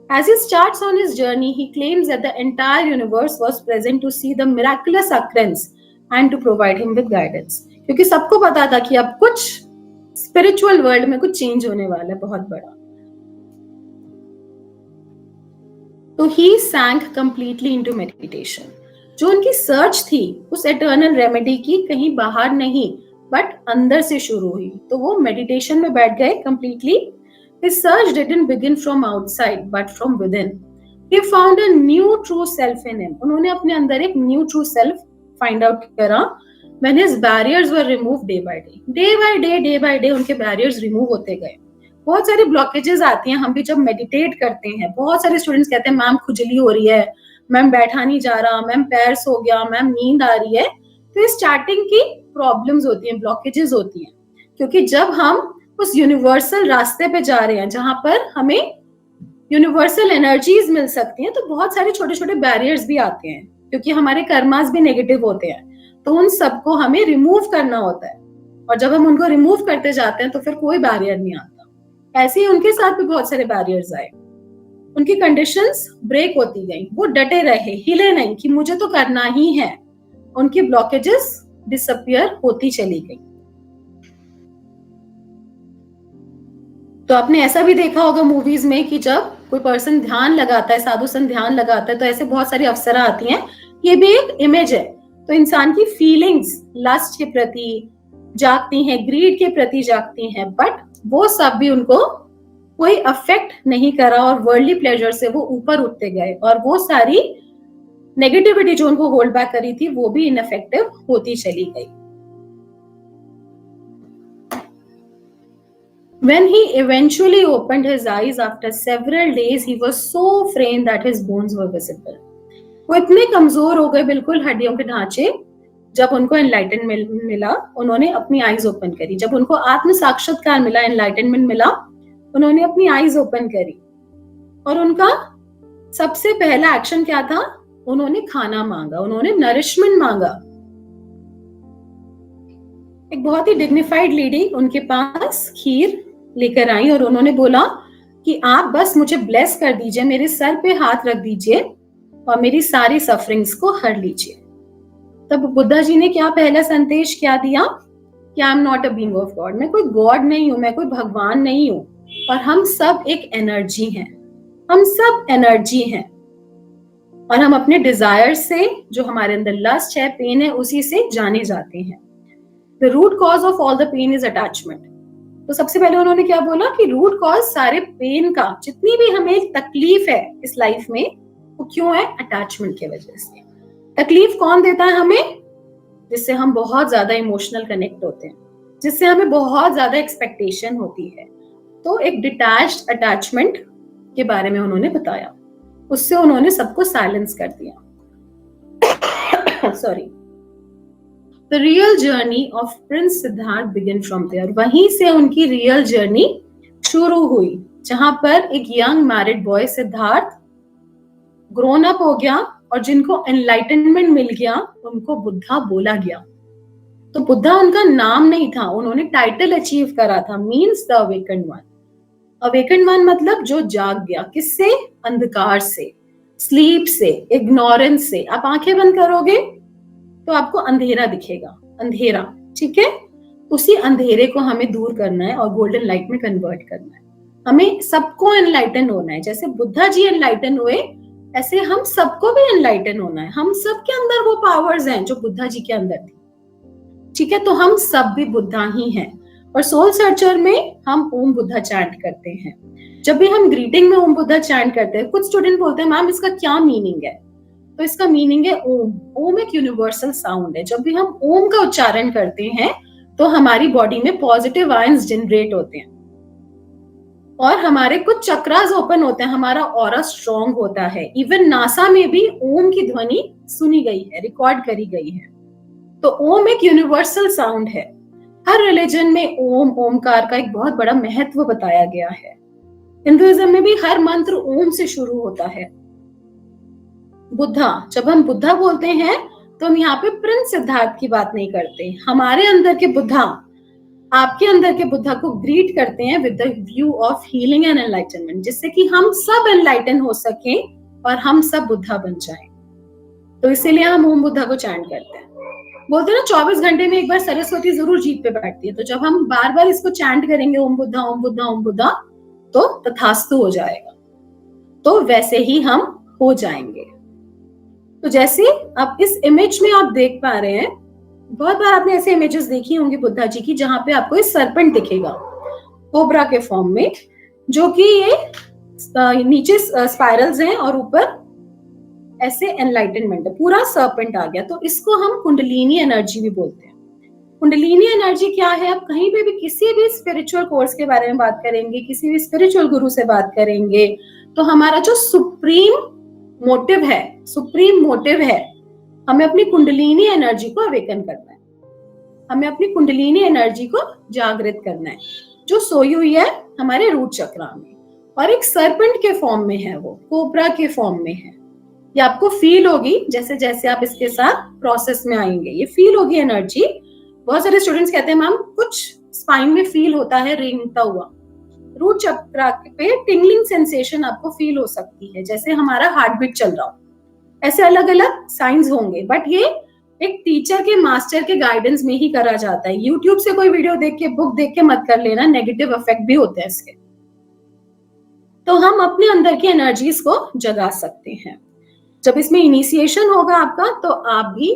As he starts on his journey, he claims that the entire universe was present to see the miraculous occurrence and to provide him with guidance. क्योंकि सबको पता था कि अब कुछ स्पिरिचुअल वर्ल्ड में कुछ चेंज होने वाला है बहुत बड़ा। तो he sank completely into meditation. जो उनकी सर्च थी उस एटर्नल रेमेडी की कहीं बाहर नहीं बट अंदर से शुरू हुई, तो वो मेडिटेशन में बैठ गए completely. His search didn't begin from outside but from within. He found a new true self in him. उन्होंने अपने अंदर एक new true self find out करा when his barriers were removed day by day उनके barriers remove होते गए। बहुत सारी blockages आती हैं, हम भी जब meditate करते हैं, बहुत सारे students कहते हैं मैम खुजली हो रही है, मैम बैठा नहीं जा रहा, मैम पैर सो गया, मैम नींद आ रही है। तो ये स्टार्टिंग की प्रॉब्लम्स होती हैं, ब्लॉकेजेस होती हैं, क्योंकि जब हम उस यूनिवर्सल रास्ते पे जा रहे हैं जहां पर हमें यूनिवर्सल एनर्जीज मिल सकती हैं, तो बहुत सारे छोटे छोटे बैरियर्स भी आते हैं, क्योंकि हमारे कर्मास भी नेगेटिव होते हैं, तो उन सबको हमें रिमूव करना होता है। और जब हम उनको रिमूव करते जाते हैं तो फिर कोई बैरियर नहीं आता। ऐसे ही उनके साथ भी बहुत सारे बैरियर्स आए, उनकी कंडीशंस ब्रेक होती गई, वो डटे रहे, हिले नहीं कि मुझे तो करना ही है। उनकी ब्लॉकेजेस डिसअपियर होती चली गई। तो आपने ऐसा भी देखा होगा मूवीज में कि जब कोई पर्सन ध्यान लगाता है, साधु संत ध्यान लगाता है, तो ऐसे बहुत सारी अप्सरा आती हैं। ये भी एक इमेज है। तो इंसान की फीलिंग्स लस्ट के प्रति जागती हैं, ग्रीड के प्रति जागती हैं, बट वो सब भी उनको कोई अफेक्ट नहीं करा और वर्ल्डली प्लेजर से वो ऊपर उठते गए, और वो सारी नेगेटिविटी जो उनको होल्ड बैक करी थी वो भी इनफेक्टिव होती चली गई। When he eventually opened his eyes after several days, he was so frail that his bones were visible. वो इतने कमजोर हो गए, बिल्कुल हड्डियों के ढांचे। जब उनको एनलाइटनमेंट मिला, उन्होंने अपनी आईज ओपन करी। जब उनको आत्म साक्षात्कार मिला, एनलाइटनमेंट मिला, उन्होंने अपनी आईज ओपन करी। और उनका सबसे पहला एक्शन क्या था? उन्होंने खाना मांगा, उन्होंने नरिशमेंट मांगा। एक बहुत ही डिग्निफाइड लेडी उनके पास खीर लेकर आई और उन्होंने बोला कि आप बस मुझे ब्लेस कर दीजिए, मेरे सर पे हाथ रख दीजिए और मेरी सारी सफरिंग्स को हर लीजिए। तब बुद्धा जी ने क्या पहला संदेश क्या दिया कि I am not a being of God, मैं कोई गॉड नहीं हूं, मैं कोई भगवान नहीं हूं, और हम सब एक एनर्जी हैं, हम सब एनर्जी हैं। और हम अपने डिजायर से, जो हमारे अंदर लस्ट है, पेन है, उसी से जाने जाते हैं। The root cause of all the pain is attachment. तो सबसे पहले उन्होंने क्या बोला कि रूट कॉज सारे पेन का, जितनी भी हमें तकलीफ है इस लाइफ में, वो क्यों है? अटैचमेंट की वजह से। तकलीफ कौन देता है हमें? जिससे हम बहुत ज्यादा इमोशनल कनेक्ट होते हैं, जिससे हमें बहुत ज्यादा एक्सपेक्टेशन होती है। तो एक डिटैच्ड अटैचमेंट के बारे में उन्होंने बताया, उससे उन्होंने सबको साइलेंस कर दिया। Sorry. The real journey of Prince Siddharth began from there. वहीं से उनकी रियल जर्नी शुरू हुई, जहां पर एक young married boy Siddharth grown up हो गया और जिनको एनलाइटनमेंट मिल गया, उनको बुद्धा बोला गया। तो बुद्धा उनका नाम नहीं था, उन्होंने टाइटल अचीव करा था, means the awakened one. Awakened one मतलब जो जाग गया। किससे? अंधकार से, स्लीप से, इग्नोरेंस से। आप आंखें बंद करोगे तो आपको अंधेरा दिखेगा, अंधेरा, ठीक है? उसी अंधेरे को हमें दूर करना है और गोल्डन लाइट में कन्वर्ट करना है। हमें सबको एनलाइटन होना है। जैसे बुद्धा जी एनलाइटन हुए, ऐसे हम सबको भी एनलाइटन होना है। हम सब के अंदर वो पावर्स हैं जो बुद्धा जी के अंदर थी, ठीक है? तो हम सब भी बुद्धा ही हैं। और सोल सर्चर में हम ओम बुद्धा चैंट करते हैं। जब भी हम ग्रीटिंग में ओम बुद्धा चैंट करते हैं, कुछ स्टूडेंट बोलते हैं मैम इसका क्या मीनिंग है? तो इसका मीनिंग है ओम। ओम एक यूनिवर्सल साउंड है। जब भी हम ओम का उच्चारण करते हैं तो हमारी बॉडी में पॉजिटिव आयंस जनरेट होते हैं और हमारे कुछ चक्रास ओपन होते हैं, हमारा ऑरा स्ट्रॉन्ग होता है। इवन नासा में भी ओम की ध्वनि सुनी गई है, रिकॉर्ड करी गई है। तो ओम एक यूनिवर्सल साउंड है। हर रिलीजन में ओम, ओमकार का एक बहुत बड़ा महत्व बताया गया है। हिंदुइज्म में भी हर मंत्र ओम से शुरू होता है। बुद्धा, जब हम बुद्धा बोलते हैं तो हम यहाँ पे प्रिंस सिद्धार्थ की बात नहीं करते। हमारे अंदर के बुद्धा, आपके अंदर के बुद्धा को ग्रीट करते हैं with the view of healing and enlightenment, जिससे कि हम सब एनलाइटन हो सके और हम सब बुद्धा बन जाएं। तो इसीलिए हम ओम बुद्धा को चैंट करते हैं। बोलते हैं ना 24 घंटे में एक बार सरस्वती जरूर जीत पे बैठती है। तो जब हम बार बार इसको चैंट करेंगे ओम बुद्धा, ओम बुद्धा, ओम बुद्धा, तो तथास्तु हो जाएगा। तो वैसे ही हम हो जाएंगे। तो जैसे आप इस इमेज में आप देख पा रहे हैं, बहुत बार आपने ऐसे इमेजेस देखी होंगी बुद्धा जी की, जहां पे आपको एक सर्पेंट दिखेगा कोबरा के फॉर्म में, जो कि ये नीचे स्पाइरल्स हैं और ऊपर ऐसे एनलाइटनमेंट है, पूरा सर्पेंट आ गया। तो इसको हम कुंडलिनी एनर्जी भी बोलते हैं। कुंडलिनी एनर्जी क्या है? आप कहीं पे भी किसी भी स्पिरिचुअल कोर्स के बारे में बात करेंगे, किसी भी स्पिरिचुअल गुरु से बात करेंगे, तो हमारा जो सुप्रीम मोटिव है, हमें अपनी कुंडलिनी एनर्जी को अवेकन करना है, हमें अपनी कुंडलिनी एनर्जी को जागृत करना है, जो सोई हुई है हमारे रूट चक्रा में, और एक सर्पेंट के फॉर्म में है, वो कोबरा के फॉर्म में है। ये आपको फील होगी जैसे जैसे आप इसके साथ प्रोसेस में आएंगे, ये फील होगी एनर्जी। बहुत सारे स्टूडेंट्स कहते हैं मैम कुछ स्पाइन में फील होता है रेंगता हुआ। रूट चक्रा पे टिंगलिंग सेंसेशन आपको फील हो सकती है, जैसे हमारा हार्ट बीट चल रहा हो। ऐसे अलग अलग साइंस होंगे, बट ये एक टीचर के, मास्टर के गाइडेंस में ही करा जाता है। यूट्यूब से कोई वीडियो देख के, बुक देख के मत कर लेना, नेगेटिव इफेक्ट भी होते हैं इसके। तो हम अपने अंदर की एनर्जीज को जगा सकते हैं। जब इसमें इनिशिएशन होगा आपका, तो आप भी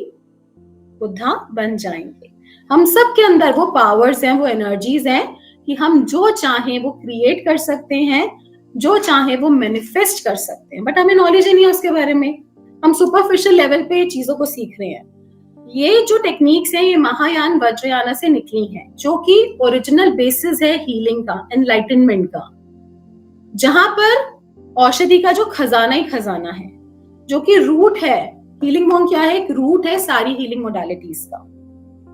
बुद्धा बन जाएंगे। हम सब के अंदर वो पावर्स हैं, वो एनर्जीज हैं कि हम जो चाहें वो क्रिएट कर सकते हैं, जो चाहे वो मैनिफेस्ट कर सकते हैं। बट हमें नॉलेज ही नहीं है उसके बारे में, हम सुपरफिशियल लेवल पे चीजों को सीख रहे हैं। ये जो टेक्निक्स है ये महायान वज्रयाना से निकली हैं, जो कि ओरिजिनल बेसिस है हीलिंग का, एनलाइटनमेंट का, जहां पर औषधि का जो खजाना ही खजाना है, जो कि रूट है। हीलिंग मॉन्क क्या है? एक रूट है सारी हीलिंग मोडालिटीज का।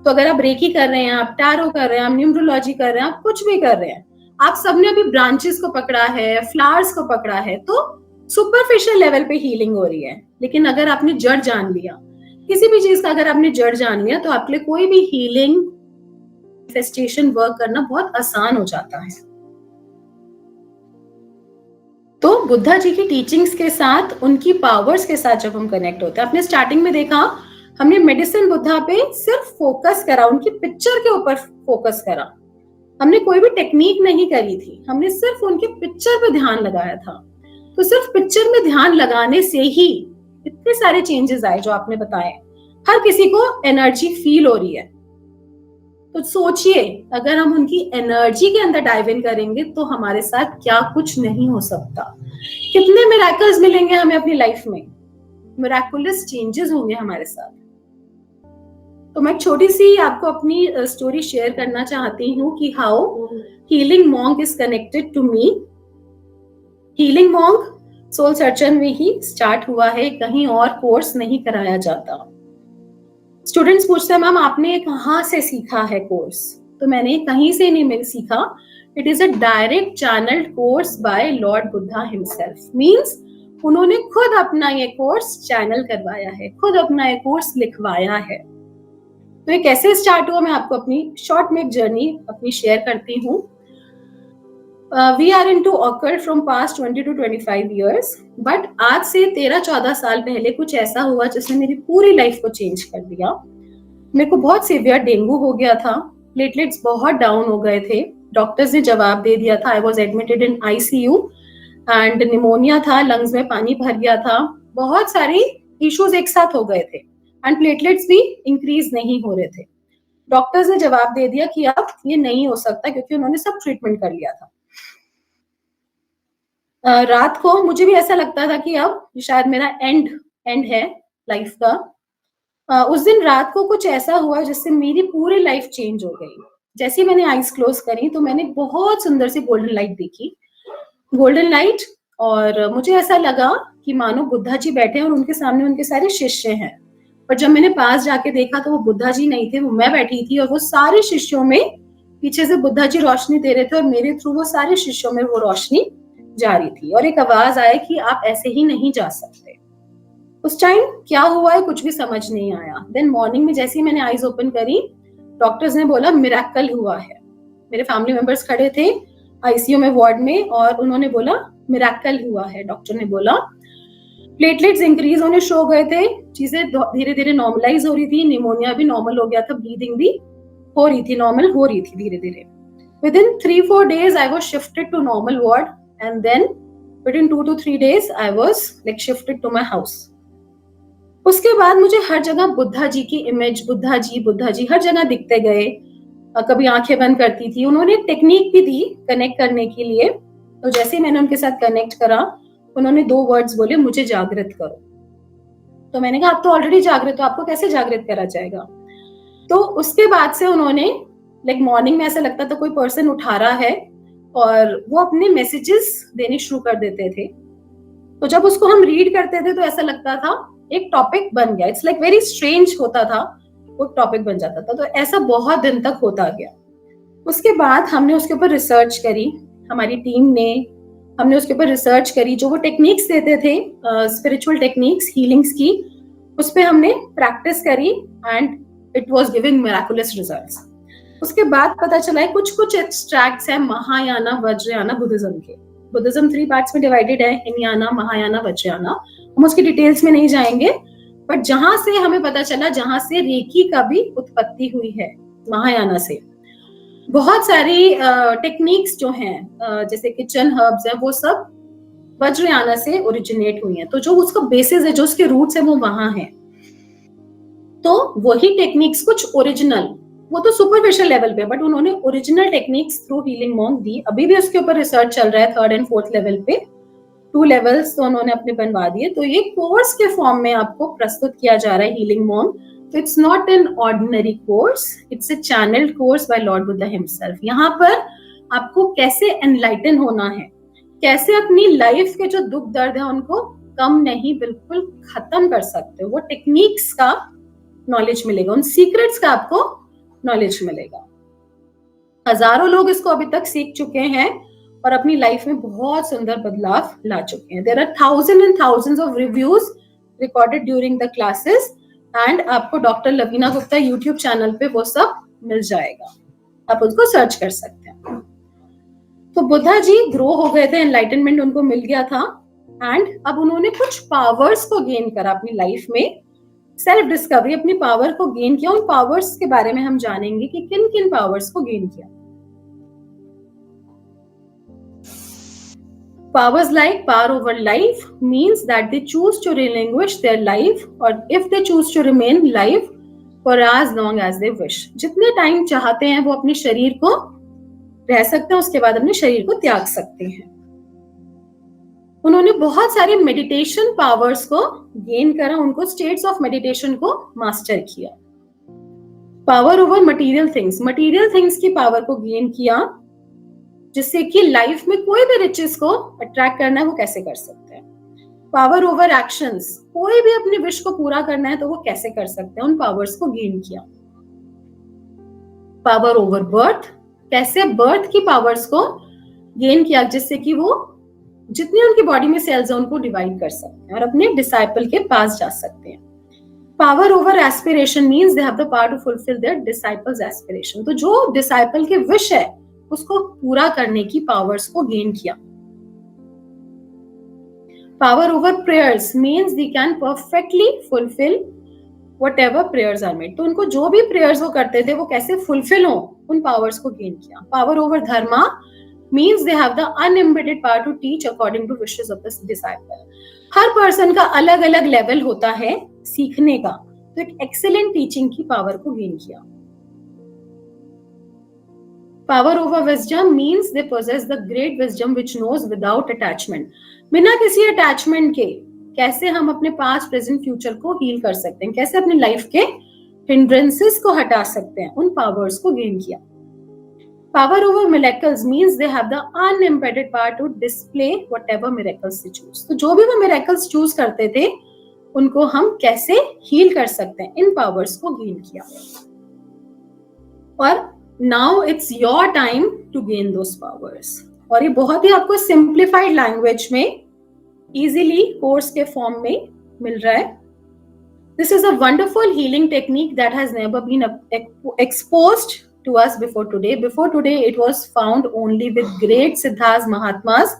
तो अगर आप रेकी कर रहे हैं, आप टैरो कर रहे हैं, आप न्यूमरोलॉजी कर रहे हैं, आप कुछ भी कर रहे हैं, आप सबने अभी ब्रांचेस को पकड़ा है, फ्लावर्स को पकड़ा है, तो सुपरफिशियल लेवल पे हीलिंग हो रही है। लेकिन अगर आपने जड़ जान लिया, किसी भी चीज का अगर आपने जड़ जान लिया, तो आपके लिए कोई भी हीलिंग मैनिफेस्टेशन वर्क करना बहुत आसान हो जाता है। तो बुद्धा जी की टीचिंग्स के साथ, उनकी पावर्स के साथ जब हम कनेक्ट होते हैं, आपने स्टार्टिंग में देखा हमने मेडिसिन बुद्धा पे सिर्फ फोकस करा, उनकी पिक्चर के ऊपर फोकस करा, हमने कोई भी टेक्निक नहीं करी थी, हमने सिर्फ उनके पिक्चर पे ध्यान लगाया था। तो सिर्फ पिक्चर में ध्यान लगाने से ही इतने सारे चेंजेस आए जो आपने बताए। हर किसी को एनर्जी फील हो रही है। तो सोचिए, अगर हम उनकी एनर्जी के अंदर डाइव इन करेंगे तो हमारे साथ क्या कुछ नहीं हो सकता। कितने मिरेकल्स मिलेंगे हमें अपनी लाइफ में, मिरेकुलस चेंजेस होंगे हमारे साथ। तो मैं छोटी सी आपको अपनी स्टोरी शेयर करना चाहती हूँ कि how healing monk is connected to me. Healing monk soul searcher में ही स्टार्ट हुआ है, कहीं और कोर्स नहीं कराया जाता। स्टूडेंट्स पूछते हैं मैम आपने कहाँ से सीखा है कोर्स? तो मैंने कहीं से नहीं सीखा। It is a direct channelled course by Lord Buddha himself. Means उन्होंने खुद अपना ये कोर्स चैनल करवाया है, खुद अपना ये कोर्स लिखवाया है। तो ये कैसे स्टार्ट हुआ, मैं आपको अपनी शॉर्ट में एक जर्नी अपनी शेयर करती हूँ। We are into occult from past 20 to 25 years, but आज से 13-14 साल पहले कुछ ऐसा हुआ जिसने मेरी पूरी लाइफ को चेंज कर दिया। मेरे को बहुत सीवियर डेंगू हो गया था, प्लेटलेट्स बहुत डाउन हो गए थे, डॉक्टर्स ने जवाब दे दिया था। I was admitted in ICU and pneumonia था, लंग्स में पानी भर गया था, बहुत सारी इश्यूज एक साथ हो गए थे एंड प्लेटलेट्स भी इंक्रीज नहीं हो रहे थे। डॉक्टर्स ने जवाब दे दिया कि अब ये नहीं हो सकता, क्योंकि उन्होंने सब ट्रीटमेंट कर लिया था। रात को मुझे भी ऐसा लगता था कि अब शायद मेरा एंड है लाइफ का। उस दिन रात को कुछ ऐसा हुआ जिससे मेरी पूरी लाइफ चेंज हो गई। जैसे ही मैंने आईज क्लोज करी तो मैंने बहुत सुंदर सी गोल्डन लाइट देखी, गोल्डन लाइट, और मुझे ऐसा लगा कि मानो बुद्धा जी बैठे हैं और उनके सामने उनके सारे शिष्य हैं। पर जब मैंने पास जाके देखा तो वो बुद्धा जी नहीं थे, वो मैं बैठी थी, और वो सारे शिष्यों में पीछे से बुद्धा जी रोशनी दे रहे थे और मेरे थ्रू वो सारे शिष्यों में वो रोशनी जा रही थी। और एक आवाज आया कि आप ऐसे ही नहीं जा सकते। उस टाइम क्या हुआ है कुछ भी समझ नहीं आया। देन मॉर्निंग में जैसे ही मैंने आईज ओपन करी, डॉक्टर्स ने बोला मिरेकल हुआ है। मेरे फैमिली मेंबर्स खड़े थे ICU में, वार्ड में, और उन्होंने बोला मिरेकल हुआ है। डॉक्टर ने बोला प्लेटलेट्स इंक्रीज होने शो हो गए थे, चीजें धीरे धीरे नॉर्मलाइज हो रही थी, निमोनिया भी नॉर्मल हो गया था, ब्रीदिंग भी हो रही थी, नॉर्मल हो रही थी धीरे धीरे। Within 3-4 days I was shifted to normal ward, and then within 2 to 3 days I was like shifted to my house. उसके बाद मुझे हर जगह बुद्धा जी की इमेज, बुद्धा जी हर जगह दिखते गए। कभी आंखें बंद करती थी। उन्होंने टेक्निक भी दी कनेक्ट करने के लिए। तो जैसे ही मैंने उनके साथ कनेक्ट करा, उन्होंने 2 वर्ड्स बोले, मुझे जागृत करो। तो मैंने कहा आप तो ऑलरेडी जागृत हो, आपको कैसे जागृत करा जाएगा? तो उसके बाद से उन्होंने लाइक मॉर्निंग में ऐसा लगता था कोई पर्सन उठा रहा है और वो अपने मैसेजेस देने शुरू कर देते थे। तो जब उसको हम रीड करते थे तो ऐसा लगता था एक टॉपिक बन गया। इट्स लाइक वेरी स्ट्रेंज होता था, वो टॉपिक बन जाता था। तो ऐसा बहुत दिन तक होता गया। उसके बाद हमने उसके ऊपर रिसर्च करी, हमारी टीम ने, हमने उसके ऊपर रिसर्च करी। जो वो टेक्निक्स देते थे, स्पिरिचुअल टेक्निक्स हीलिंग्स की, उस पर हमने प्रैक्टिस करी and it was giving miraculous results. उसके बाद पता चला है कुछ एक्सट्रैक्ट्स हैं महायाना वज्रयाना बुद्धिज्म के। बुद्धिज्म 3 पार्ट्स में डिवाइडेड है, हिनयाना, महायाना, वज्रयाना। हम उसकी डिटेल्स में नहीं जाएंगे, बट जहां से हमें पता चला, जहां से रेकी का भी उत्पत्ति हुई है महायाना से। बहुत सारी टेक्निक्स जो हैं, जैसे किचन हर्ब्स है, वो सब वज्रयाना से ओरिजिनेट हुई हैं। तो जो उसका बेसिस है, जो उसके रूट्स है, वो वहां है। तो वही टेक्निक्स कुछ ओरिजिनल, वो तो सुपरफिशियल लेवल पे, बट उन्होंने original techniques through healing monk दी। अभी भी उसके ऊपर रिसर्च चल रहा है 3rd and 4th लेवल पे। 2 लेवल्स तो उन्होंने अपने बनवा दिए। तो ये कोर्स के फॉर्म में आपको प्रस्तुत किया जा रहा है healing monk It's not an ordinary course, it's a channeled course by Lord Buddha himself. यहाँ पर आपको कैसे एनलाइटन होना है, कैसे अपनी लाइफ के जो दुख दर्द है उनको कम नहीं बिल्कुल खत्म कर सकते हो, वो टेक्निक्स का नॉलेज मिलेगा, उन सीक्रेट्स का आपको नॉलेज मिलेगा। हजारों लोग इसको अभी तक सीख चुके हैं और अपनी लाइफ में बहुत सुंदर बदलाव ला चुके हैं। There are thousands and thousands of reviews recorded during the classes and आपको doctor Lavina Gupta YouTube channel पे वो सब मिल जाएगा, आप उसको सर्च कर सकते हैं। तो बुद्धा जी ग्रो हो गए थे, एनलाइटनमेंट उनको मिल गया था एंड अब उन्होंने कुछ पावर्स को गेन करा अपनी लाइफ में, सेल्फ डिस्कवरी, अपनी पावर को गेन किया। उन पावर्स के बारे में हम जानेंगे कि किन किन पावर्स को गेन किया। Powers like power over life means that they choose to relinquish their life or if they choose to remain live for as long as they wish. जितने टाइम चाहते हैं वो अपने शरीर को रह सकते हैं, उसके बाद अपने शरीर को त्याग सकते हैं। उन्होंने बहुत सारी मेडिटेशन पावर्स को गेन करा, उनको स्टेट्स ऑफ मेडिटेशन को मास्टर किया। पावर ओवर मटेरियल थिंग्स की पावर को गेन किया, जिससे कि लाइफ में कोई भी रिचेस को अट्रैक्ट करना है वो कैसे कर सकते हैं। पावर ओवर एक्शंस, कोई भी अपने विश को पूरा करना है तो वो कैसे कर सकते हैं, उन पावर्स को गेन किया। पावर ओवर बर्थ, कैसे बर्थ की पावर्स को गेन किया, जिससे कि वो जितने उनकी बॉडी में सेल्स हैं उनको डिवाइड कर सकते हैं और अपने डिसाइपल के पास जा सकते हैं। Power over aspiration means they have the power to fulfil their disciples aspiration, तो जो डिसाइपल के विश है उसको पूरा करने की पावर्स को गेन किया। Power over prayers means they can perfectly fulfil whatever prayers are made, तो उनको जो भी प्रेयर्स वो करते थे वो कैसे फुलफिल हो, उन पावर्स को गेन किया। Power over dharma means they have the unlimited power to teach according to wishes of the disciple. हर पर्सन का अलग अलग लेवल होता है सीखने का, तो एक एक्सीलेंट टीचिंग की पावर को गेन किया। Power over wisdom means they possess the great wisdom which knows without attachment. बिना किसी अटैचमेंट के कैसे हम अपने पास्ट प्रेजेंट फ्यूचर को हील कर सकते हैं, कैसे अपनी लाइफ के हिंड्रेंसेस को हटा सकते हैं, उन पावर्स को गेन किया। Power over miracles means they have the unimpeded power to display whatever miracles they choose, तो जो भी वो मिरेकल्स चूज करते थे उनको हम कैसे हील कर सकते हैं, इन पावर्स को गेन किया। और now it's your time to gain those powers, और ये बहुत ही आपको सिंप्लीफाइड लैंग्वेज में इजीली कोर्स के फॉर्म में मिल रहा है। This is a wonderful healing technique that has never been exposed to us before today. Before today, it was found only with great Siddhas, Mahatmas,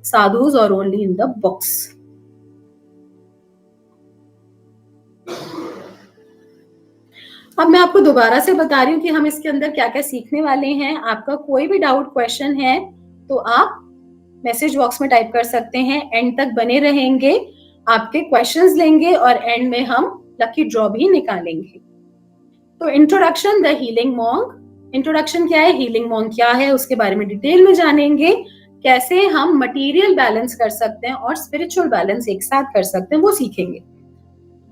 Sadhus, or only in the books. अब मैं आपको दोबारा से बता रही हूँ कि हम इसके अंदर क्या क्या सीखने वाले हैं। आपका कोई भी डाउट क्वेश्चन है तो आप मैसेज बॉक्स में टाइप कर सकते हैं, एंड तक बने रहेंगे, आपके क्वेश्चंस लेंगे और एंड में हम लकी ड्रॉ भी निकालेंगे। तो introduction the healing monk, introduction क्या है, हीलिंग मॉन्क क्या है, उसके बारे में डिटेल में जानेंगे। कैसे हम मटेरियल बैलेंस कर सकते हैं और स्पिरिचुअल बैलेंस एक साथ कर सकते हैं वो सीखेंगे।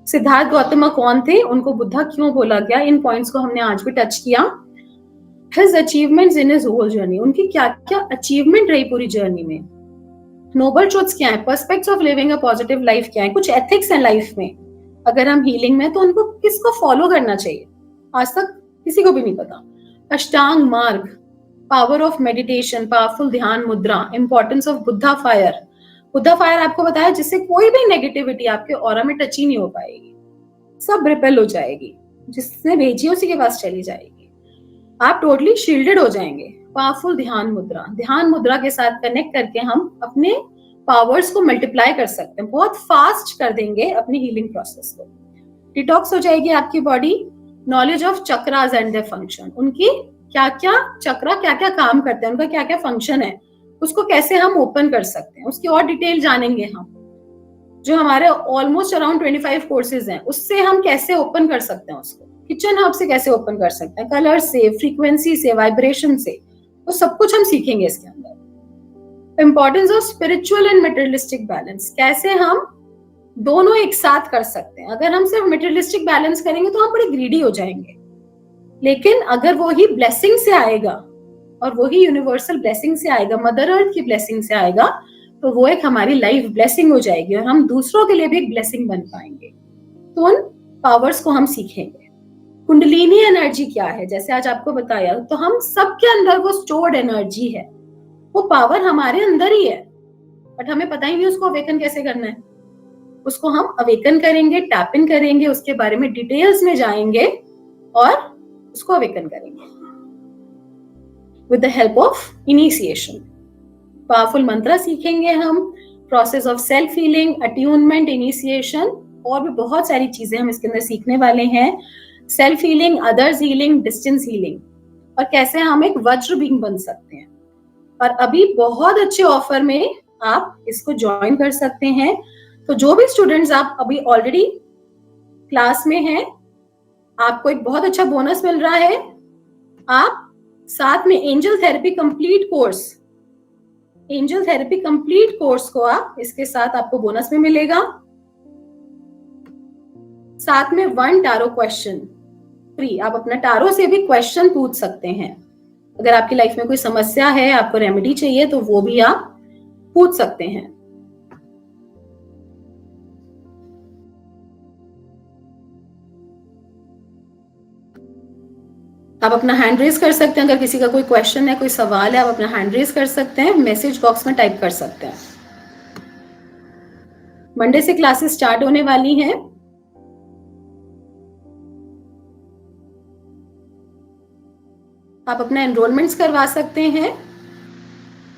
सिद्धार्थ गौतम कौन थे, उनको बुद्धा क्यों बोला गया, इन पॉइंट्स को हमने आज भी टच किया। His achievements in his whole journey, उनकी क्या क्या अचीवमेंट रही पूरी जर्नी में। नोबल ट्रुथ्स क्या है, precepts of living a positive life क्या है, कुछ एथिक्स हैं लाइफ में। अगर हम हीलिंग में तो उनको किसको फॉलो करना चाहिए, आज तक किसी को भी नहीं पता। अष्टांग मार्ग, पावर ऑफ मेडिटेशन, पावरफुल ध्यान मुद्रा, importance of Buddha fire. Buddha fire आपको बताया जिससे कोई भी नेगेटिविटी आपके ऑरा में टच ही नहीं हो पाएगी, सब रिपेल हो जाएगी, जिसने भेजी है उसी के पास चली जाएगी, आप टोटली शील्डेड हो जाएंगे। पावरफुल ध्यान मुद्रा, ध्यान मुद्रा के साथ कनेक्ट करके हम अपने पावर्स को मल्टीप्लाई कर सकते हैं, बहुत फास्ट कर देंगे अपनी हीलिंग प्रोसेस को। डिटॉक्स हो जाएगी आपकी body. Knowledge of chakras and their function, उनकी क्या क्या चक्रा क्या क्या काम करते हैं, उनका क्या क्या फंक्शन है, उसको कैसे हम ओपन कर सकते हैं, उसकी और डिटेल जानेंगे हम। जो हमारे ऑलमोस्ट अराउंड 25 कोर्सेज हैं उससे हम कैसे ओपन कर सकते हैं उसको, किचन हब से कैसे ओपन कर सकते हैं, कलर से, फ्रीक्वेंसी से, वाइब्रेशन से, तो सब कुछ हम सीखेंगे इसके अंदर। Importance of spiritual and materialistic balance, कैसे हम दोनों एक साथ कर सकते हैं। अगर हम सिर्फ मटेरियलिस्टिक बैलेंस करेंगे तो हम बड़े ग्रीडी हो जाएंगे, लेकिन अगर वो ही ब्लेसिंग से आएगा और वही यूनिवर्सल ब्लेसिंग से आएगा, मदर अर्थ की ब्लेसिंग से आएगा, तो वो एक हमारी लाइफ ब्लेसिंग हो जाएगी और हम दूसरों के लिए भी एक ब्लेसिंग बन पाएंगे। तो उन पावर्स को हम सीखेंगे। कुंडलिनी एनर्जी क्या है, जैसे आज आपको बताया, तो हम सबके अंदर वो स्टोर्ड एनर्जी है, वो पावर हमारे अंदर ही है, बट हमें पता ही नहीं उसको अवेकन कैसे करना है। उसको हम अवेकन करेंगे, टैप इन करेंगे, उसके बारे में डिटेल्स में जाएंगे और उसको अवेकन करेंगे with the help of initiation. Powerful मंत्र सीखेंगे हम, process of self healing, attunement, initiation, और भी बहुत सारी चीजें हम इसके अंदर सीखने वाले हैं। Self healing, others healing, distance healing, और कैसे हम एक वज्र बींग बन सकते हैं। और अभी बहुत अच्छे ऑफर में आप इसको ज्वाइन कर सकते हैं। तो जो भी स्टूडेंट्स आप अभी ऑलरेडी क्लास में हैं, आपको एक बहुत अच्छा बोनस मिल रहा है। आप साथ में एंजल थेरेपी कंप्लीट कोर्स को आप इसके साथ आपको बोनस में मिलेगा। साथ में 1 टारो क्वेश्चन फ्री, आप अपना टारो से भी क्वेश्चन पूछ सकते हैं। अगर आपकी लाइफ में कोई समस्या है, आपको रेमेडी चाहिए, तो वो भी आप पूछ सकते हैं। आप अपना हैंड रेज कर सकते हैं। अगर किसी का कोई क्वेश्चन है, कोई सवाल है, आप अपना हैंड रेज कर सकते हैं, मैसेज बॉक्स में टाइप कर सकते हैं। मंडे से क्लासेस स्टार्ट होने वाली हैं। आप अपना एनरोलमेंट्स करवा सकते हैं।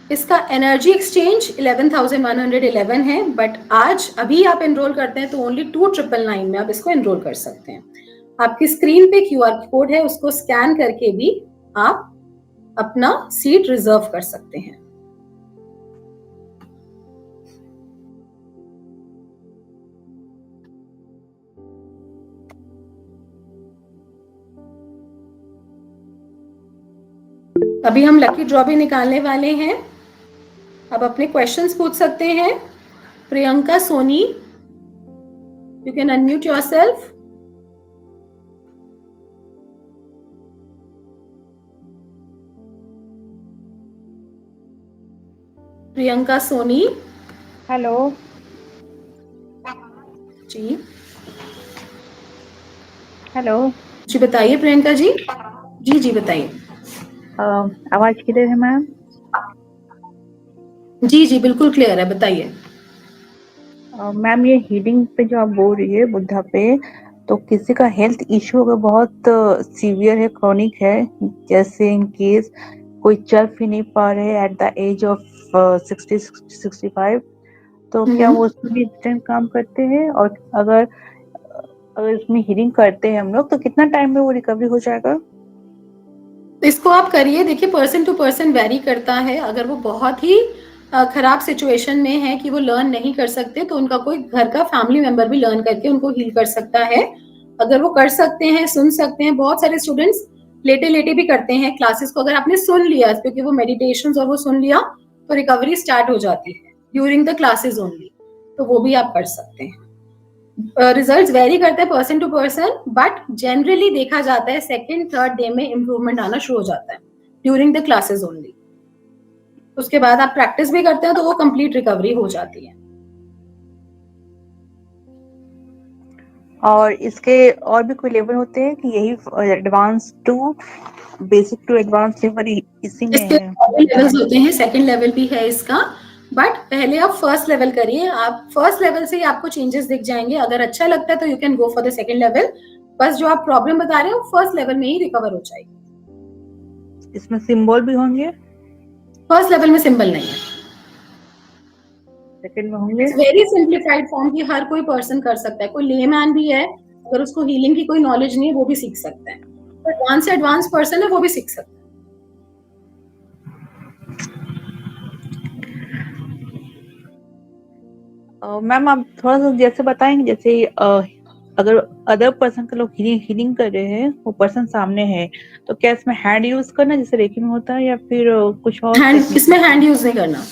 इसका एनर्जी एक्सचेंज 11,111 है, बट आज अभी आप एनरोल करते हैं तो ओनली 2,999 में आप इसको एनरोल कर सकते हैं। आपकी स्क्रीन पे QR कोड है, उसको स्कैन करके भी आप अपना सीट रिजर्व कर सकते हैं। अभी हम लकी ड्रॉ भी निकालने वाले हैं। आप अपने क्वेश्चंस पूछ सकते हैं। Priyanka Soni, you can unmute yourself. Priyanka Soni. Hello ji hello ji, बताइए प्रियंका जी। जी जी बताइए। आवाज क्लियर है मैम? जी जी बिल्कुल क्लियर है, बताइए। मैम ये हीलिंग पे जो आप बोल रही है बुद्धा पे, तो किसी का हेल्थ इश्यू अगर बहुत सीवियर है, क्रॉनिक है, जैसे इन केस कोई चल फिर नहीं पा रहे एट द एज ऑफ 60-65, तो क्या वो उसमें भी इंस्टेंट काम करते हैं? और अगर इसमें हीलिंग करते हैं हम लोग, तो कितना टाइम में वो रिकवरी हो जाएगा? इसको आप करिए, देखिए पर्सन टू पर्सन वेरी करता है। अगर वो बहुत ही खराब सिचुएशन में है कि वो लर्न नहीं कर सकते, तो उनका कोई घर का फैमिली मेंबर भी लर्न करके उनको हील कर सकता है। अगर वो कर सकते हैं, सुन सकते हैं, बहुत सारे स्टूडेंट्स लेटे लेटे भी करते हैं क्लासेस को। अगर आपने सुन लिया, क्योंकि वो मेडिटेशंस और वो सुन लिया, तो रिकवरी स्टार्ट हो जाती है ड्यूरिंग द क्लासेस ओनली, तो वो भी आप कर सकते हैं। रिजल्ट्स वेरी करते हैं person to person, but generally देखा जाता है 2nd-3rd डे में इम्प्रूवमेंट आना शुरू हो जाता है ड्यूरिंग द क्लासेस ओनली। उसके बाद आप प्रैक्टिस भी करते हैं तो वो कंप्लीट रिकवरी हो जाती है। और इसके और भी कोई लेवल होते हैं कि यही advance to basic to advance level इसी में इसके लेवल्स होते हैं, 2nd लेवल भी है इसका, बट पहले आप 1st लेवल करिए। आप 1st लेवल से ही आपको चेंजेस दिख जाएंगे। अगर अच्छा लगता है तो you can go for the 2nd level. बस जो आप प्रॉब्लम बता रहे हो 1st लेवल में ही रिकवर हो जाएगी। इसमें सिंबल भी होंगे? 1st लेवल में सिंबल नहीं है, 2nd में होंगे। वेरी सिंप्लीफाइड फॉर्म की हर कोई पर्सन कर सकता है। कोई लेमैन भी है, अगर उसको हीलिंग की कोई नॉलेज नहीं है, वो भी सीख सकता है। एडवांस से एडवांस पर्सन है, वो भी सीख सकता है। मैम आप थोड़ा सा जैसे बताएंगे, जैसे अगर अदर पर्सन के लोग हीलिंग कर रहे हैं, वो पर्सन सामने है, तो क्या इसमें हैंड यूज करना जैसे रेकी में होता है, या फिर कुछ और? इसमें हैंड यूज नहीं करना,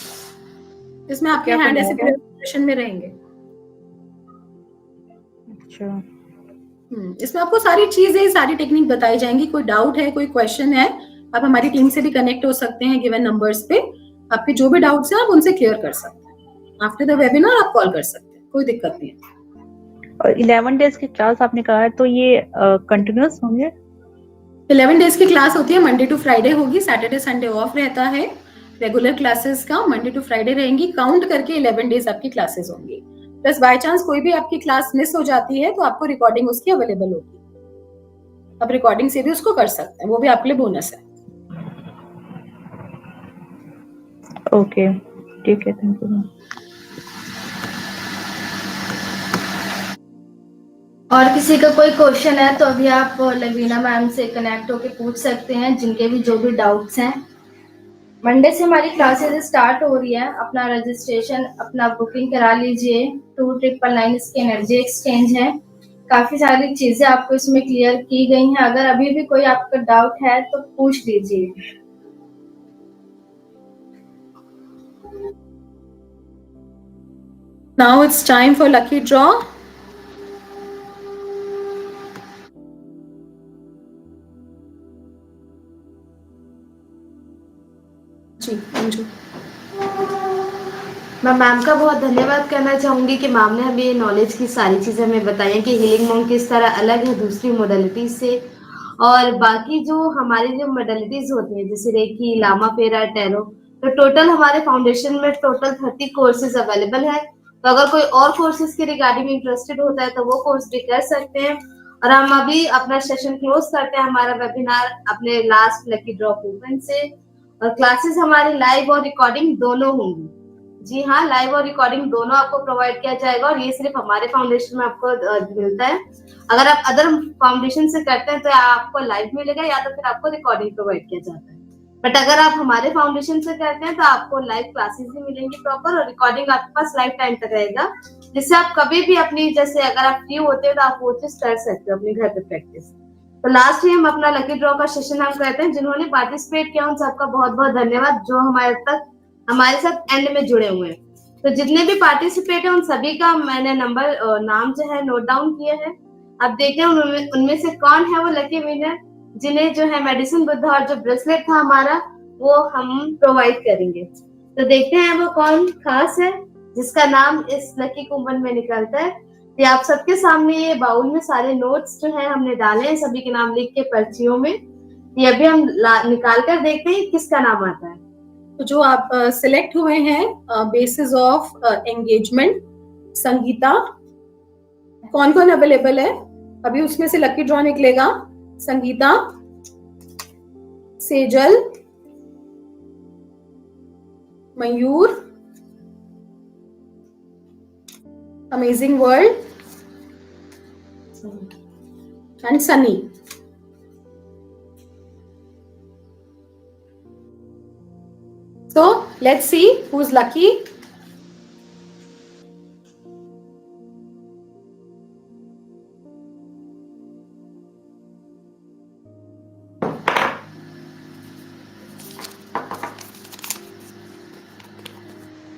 इसमें आपके हैंड ऐसे पोजीशन में रहेंगे। अच्छा। इसमें आपको सारी चीजें, सारी टेक्निक बताई जाएंगी। कोई डाउट है, कोई क्वेश्चन है, आप हमारी टीम से भी कनेक्ट हो सकते हैं गिवन नंबर्स पे। आपके जो भी डाउट्स हैं आप उनसे क्लियर कर सकते हैं। आफ्टर द वेबिनार आप कॉल कर सकते हैं, कोई दिक्कत नहीं है। और 11 डेज की क्लास आपने कहा है, तो ये कंटिन्यूअस होंगे? 11 डेज की क्लास होती है, मंडे टू फ्राइडे होगी, सैटरडे संडे ऑफ रहता है। रेगुलर क्लासेस का मंडे टू फ्राइडे रहेंगी, काउंट करके 11 डेज आपकी क्लासेस होंगी। प्लस बाय चांस कोई भी आपकी क्लास मिस हो जाती है तो आपको रिकॉर्डिंग उसकी अवेलेबल होगी, आप रिकॉर्डिंग से भी उसको कर सकते हैं, वो भी आपके लिए बोनस है। ओके, ठीक है, थैंक यू। और किसी का कोई क्वेश्चन है तो अभी आप लवीना मैम से कनेक्ट होके पूछ सकते हैं, जिनके भी जो भी डाउट्स हैं। मंडे से हमारी क्लासेस स्टार्ट हो रही है, अपना रजिस्ट्रेशन, अपना बुकिंग करा लीजिए। 2999 इसकी एनर्जी एक्सचेंज है। काफी सारी चीजें आपको इसमें क्लियर की गई हैं। अगर अभी भी कोई आपका डाउट है तो पूछ लीजिए। Now it's time for lucky draw. जी अंजू। मैं मैम का बहुत धन्यवाद करना चाहूंगी कि मैम ने हमें नॉलेज की सारी चीज़ें हमें बताई हैं कि हीलिंग मॉन्क किस तरह अलग है दूसरी मोडलिटीज से। और बाकी जो हमारी जो मोडलिटीज होती हैं जैसे रेकी, लामा फेरा, टैरो, तो टोटल हमारे फाउंडेशन में टोटल 30 कोर्सेज अवेलेबल है। तो अगर कोई और कोर्सेज के रिगार्डिंग इंटरेस्टेड होता है तो वो कोर्स भी कर सकते हैं। और हम अभी अपना सेशन क्लोज करते हैं, हमारा वेबिनार अपने लास्ट लकी ड्रॉ कूपन से। और क्लासेस हमारी लाइव और रिकॉर्डिंग दोनों होंगी। जी हाँ, लाइव और रिकॉर्डिंग दोनों आपको प्रोवाइड किया जाएगा और ये सिर्फ हमारे फाउंडेशन में आपको मिलता है। अगर आप अदर फाउंडेशन से करते हैं तो आपको लाइव मिलेगा या तो फिर आपको रिकॉर्डिंग प्रोवाइड किया जाता है। बट अगर आप हमारे फाउंडेशन से करते हैं तो आपको लाइव क्लासेस भी मिलेंगी प्रॉपर और रिकॉर्डिंग आपके पास लाइफ टाइम तक रहेगा, जिससे आप कभी भी अपनी, जैसे अगर आप फ्री होते हो तो आप वो चीज कर सकते हो अपने घर पे प्रैक्टिस। तो लास्ट ही हम अपना लकी ड्रॉ का सेशन हम करते हैं। जिन्होंने पार्टिसिपेट किया उन सबका बहुत बहुत धन्यवाद, जो हमारे साथ एंड में जुड़े हुए हैं। तो जितने भी पार्टिसिपेट है उन सभी का मैंने नाम जो है नोट डाउन किया है। अब देखते हैं उनमें से कौन है वो लकी विनर जिन्हें जो है मेडिसिन बुद्धा और जो ब्रेसलेट था हमारा वो हम प्रोवाइड करेंगे। तो देखते हैं वो कौन खास है जिसका नाम इस लकी कूपन में निकलता है। तो आप सबके सामने ये बाउल में सारे नोट्स जो है हमने डाले हैं, सभी के नाम लिख के पर्चियों में। ये अभी हम निकाल कर देखते हैं किसका नाम आता है। तो जो आप सिलेक्ट हुए हैं बेसिस ऑफ एंगेजमेंट, संगीता, कौन कौन अवेलेबल है अभी उसमें से लकी ड्रॉ निकलेगा। Sangeeta, Sejal, Mayur, amazing world and Sunny. So let's see who's lucky.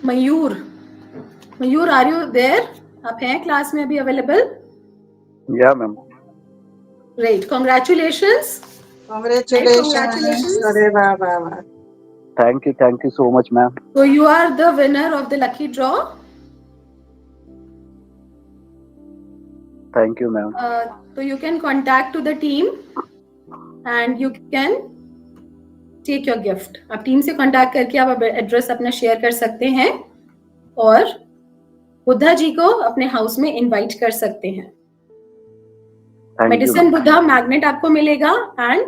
Mayur, Mayur are you there? आप हैं क्लास में अभी अवेलेबल? या मैम। Great, congratulations. Congratulations. अरे वाह वाह वाह। Thank you so much, ma'am. So you are the winner of the lucky draw. Thank you, ma'am. So you can contact to the team and you can take your gift. आप team से contact करके आप address अपना share कर सकते हैं और बुद्धा जी को अपने हाउस में इनवाइट कर सकते हैं। मेडिसिन बुद्धा मैग्नेट आपको मिलेगा and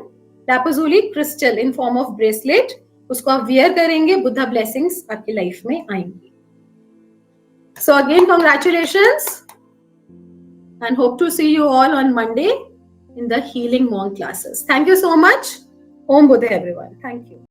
lapis lazuli crystal in form of bracelet, उसको आप वियर करेंगे, बुद्धा ब्लेसिंग्स आपकी लाइफ में आएंगी। So again congratulations and hope to see you all on Monday in the Healing Monk classes. Thank you so much. Om Buddha everyone. Thank you.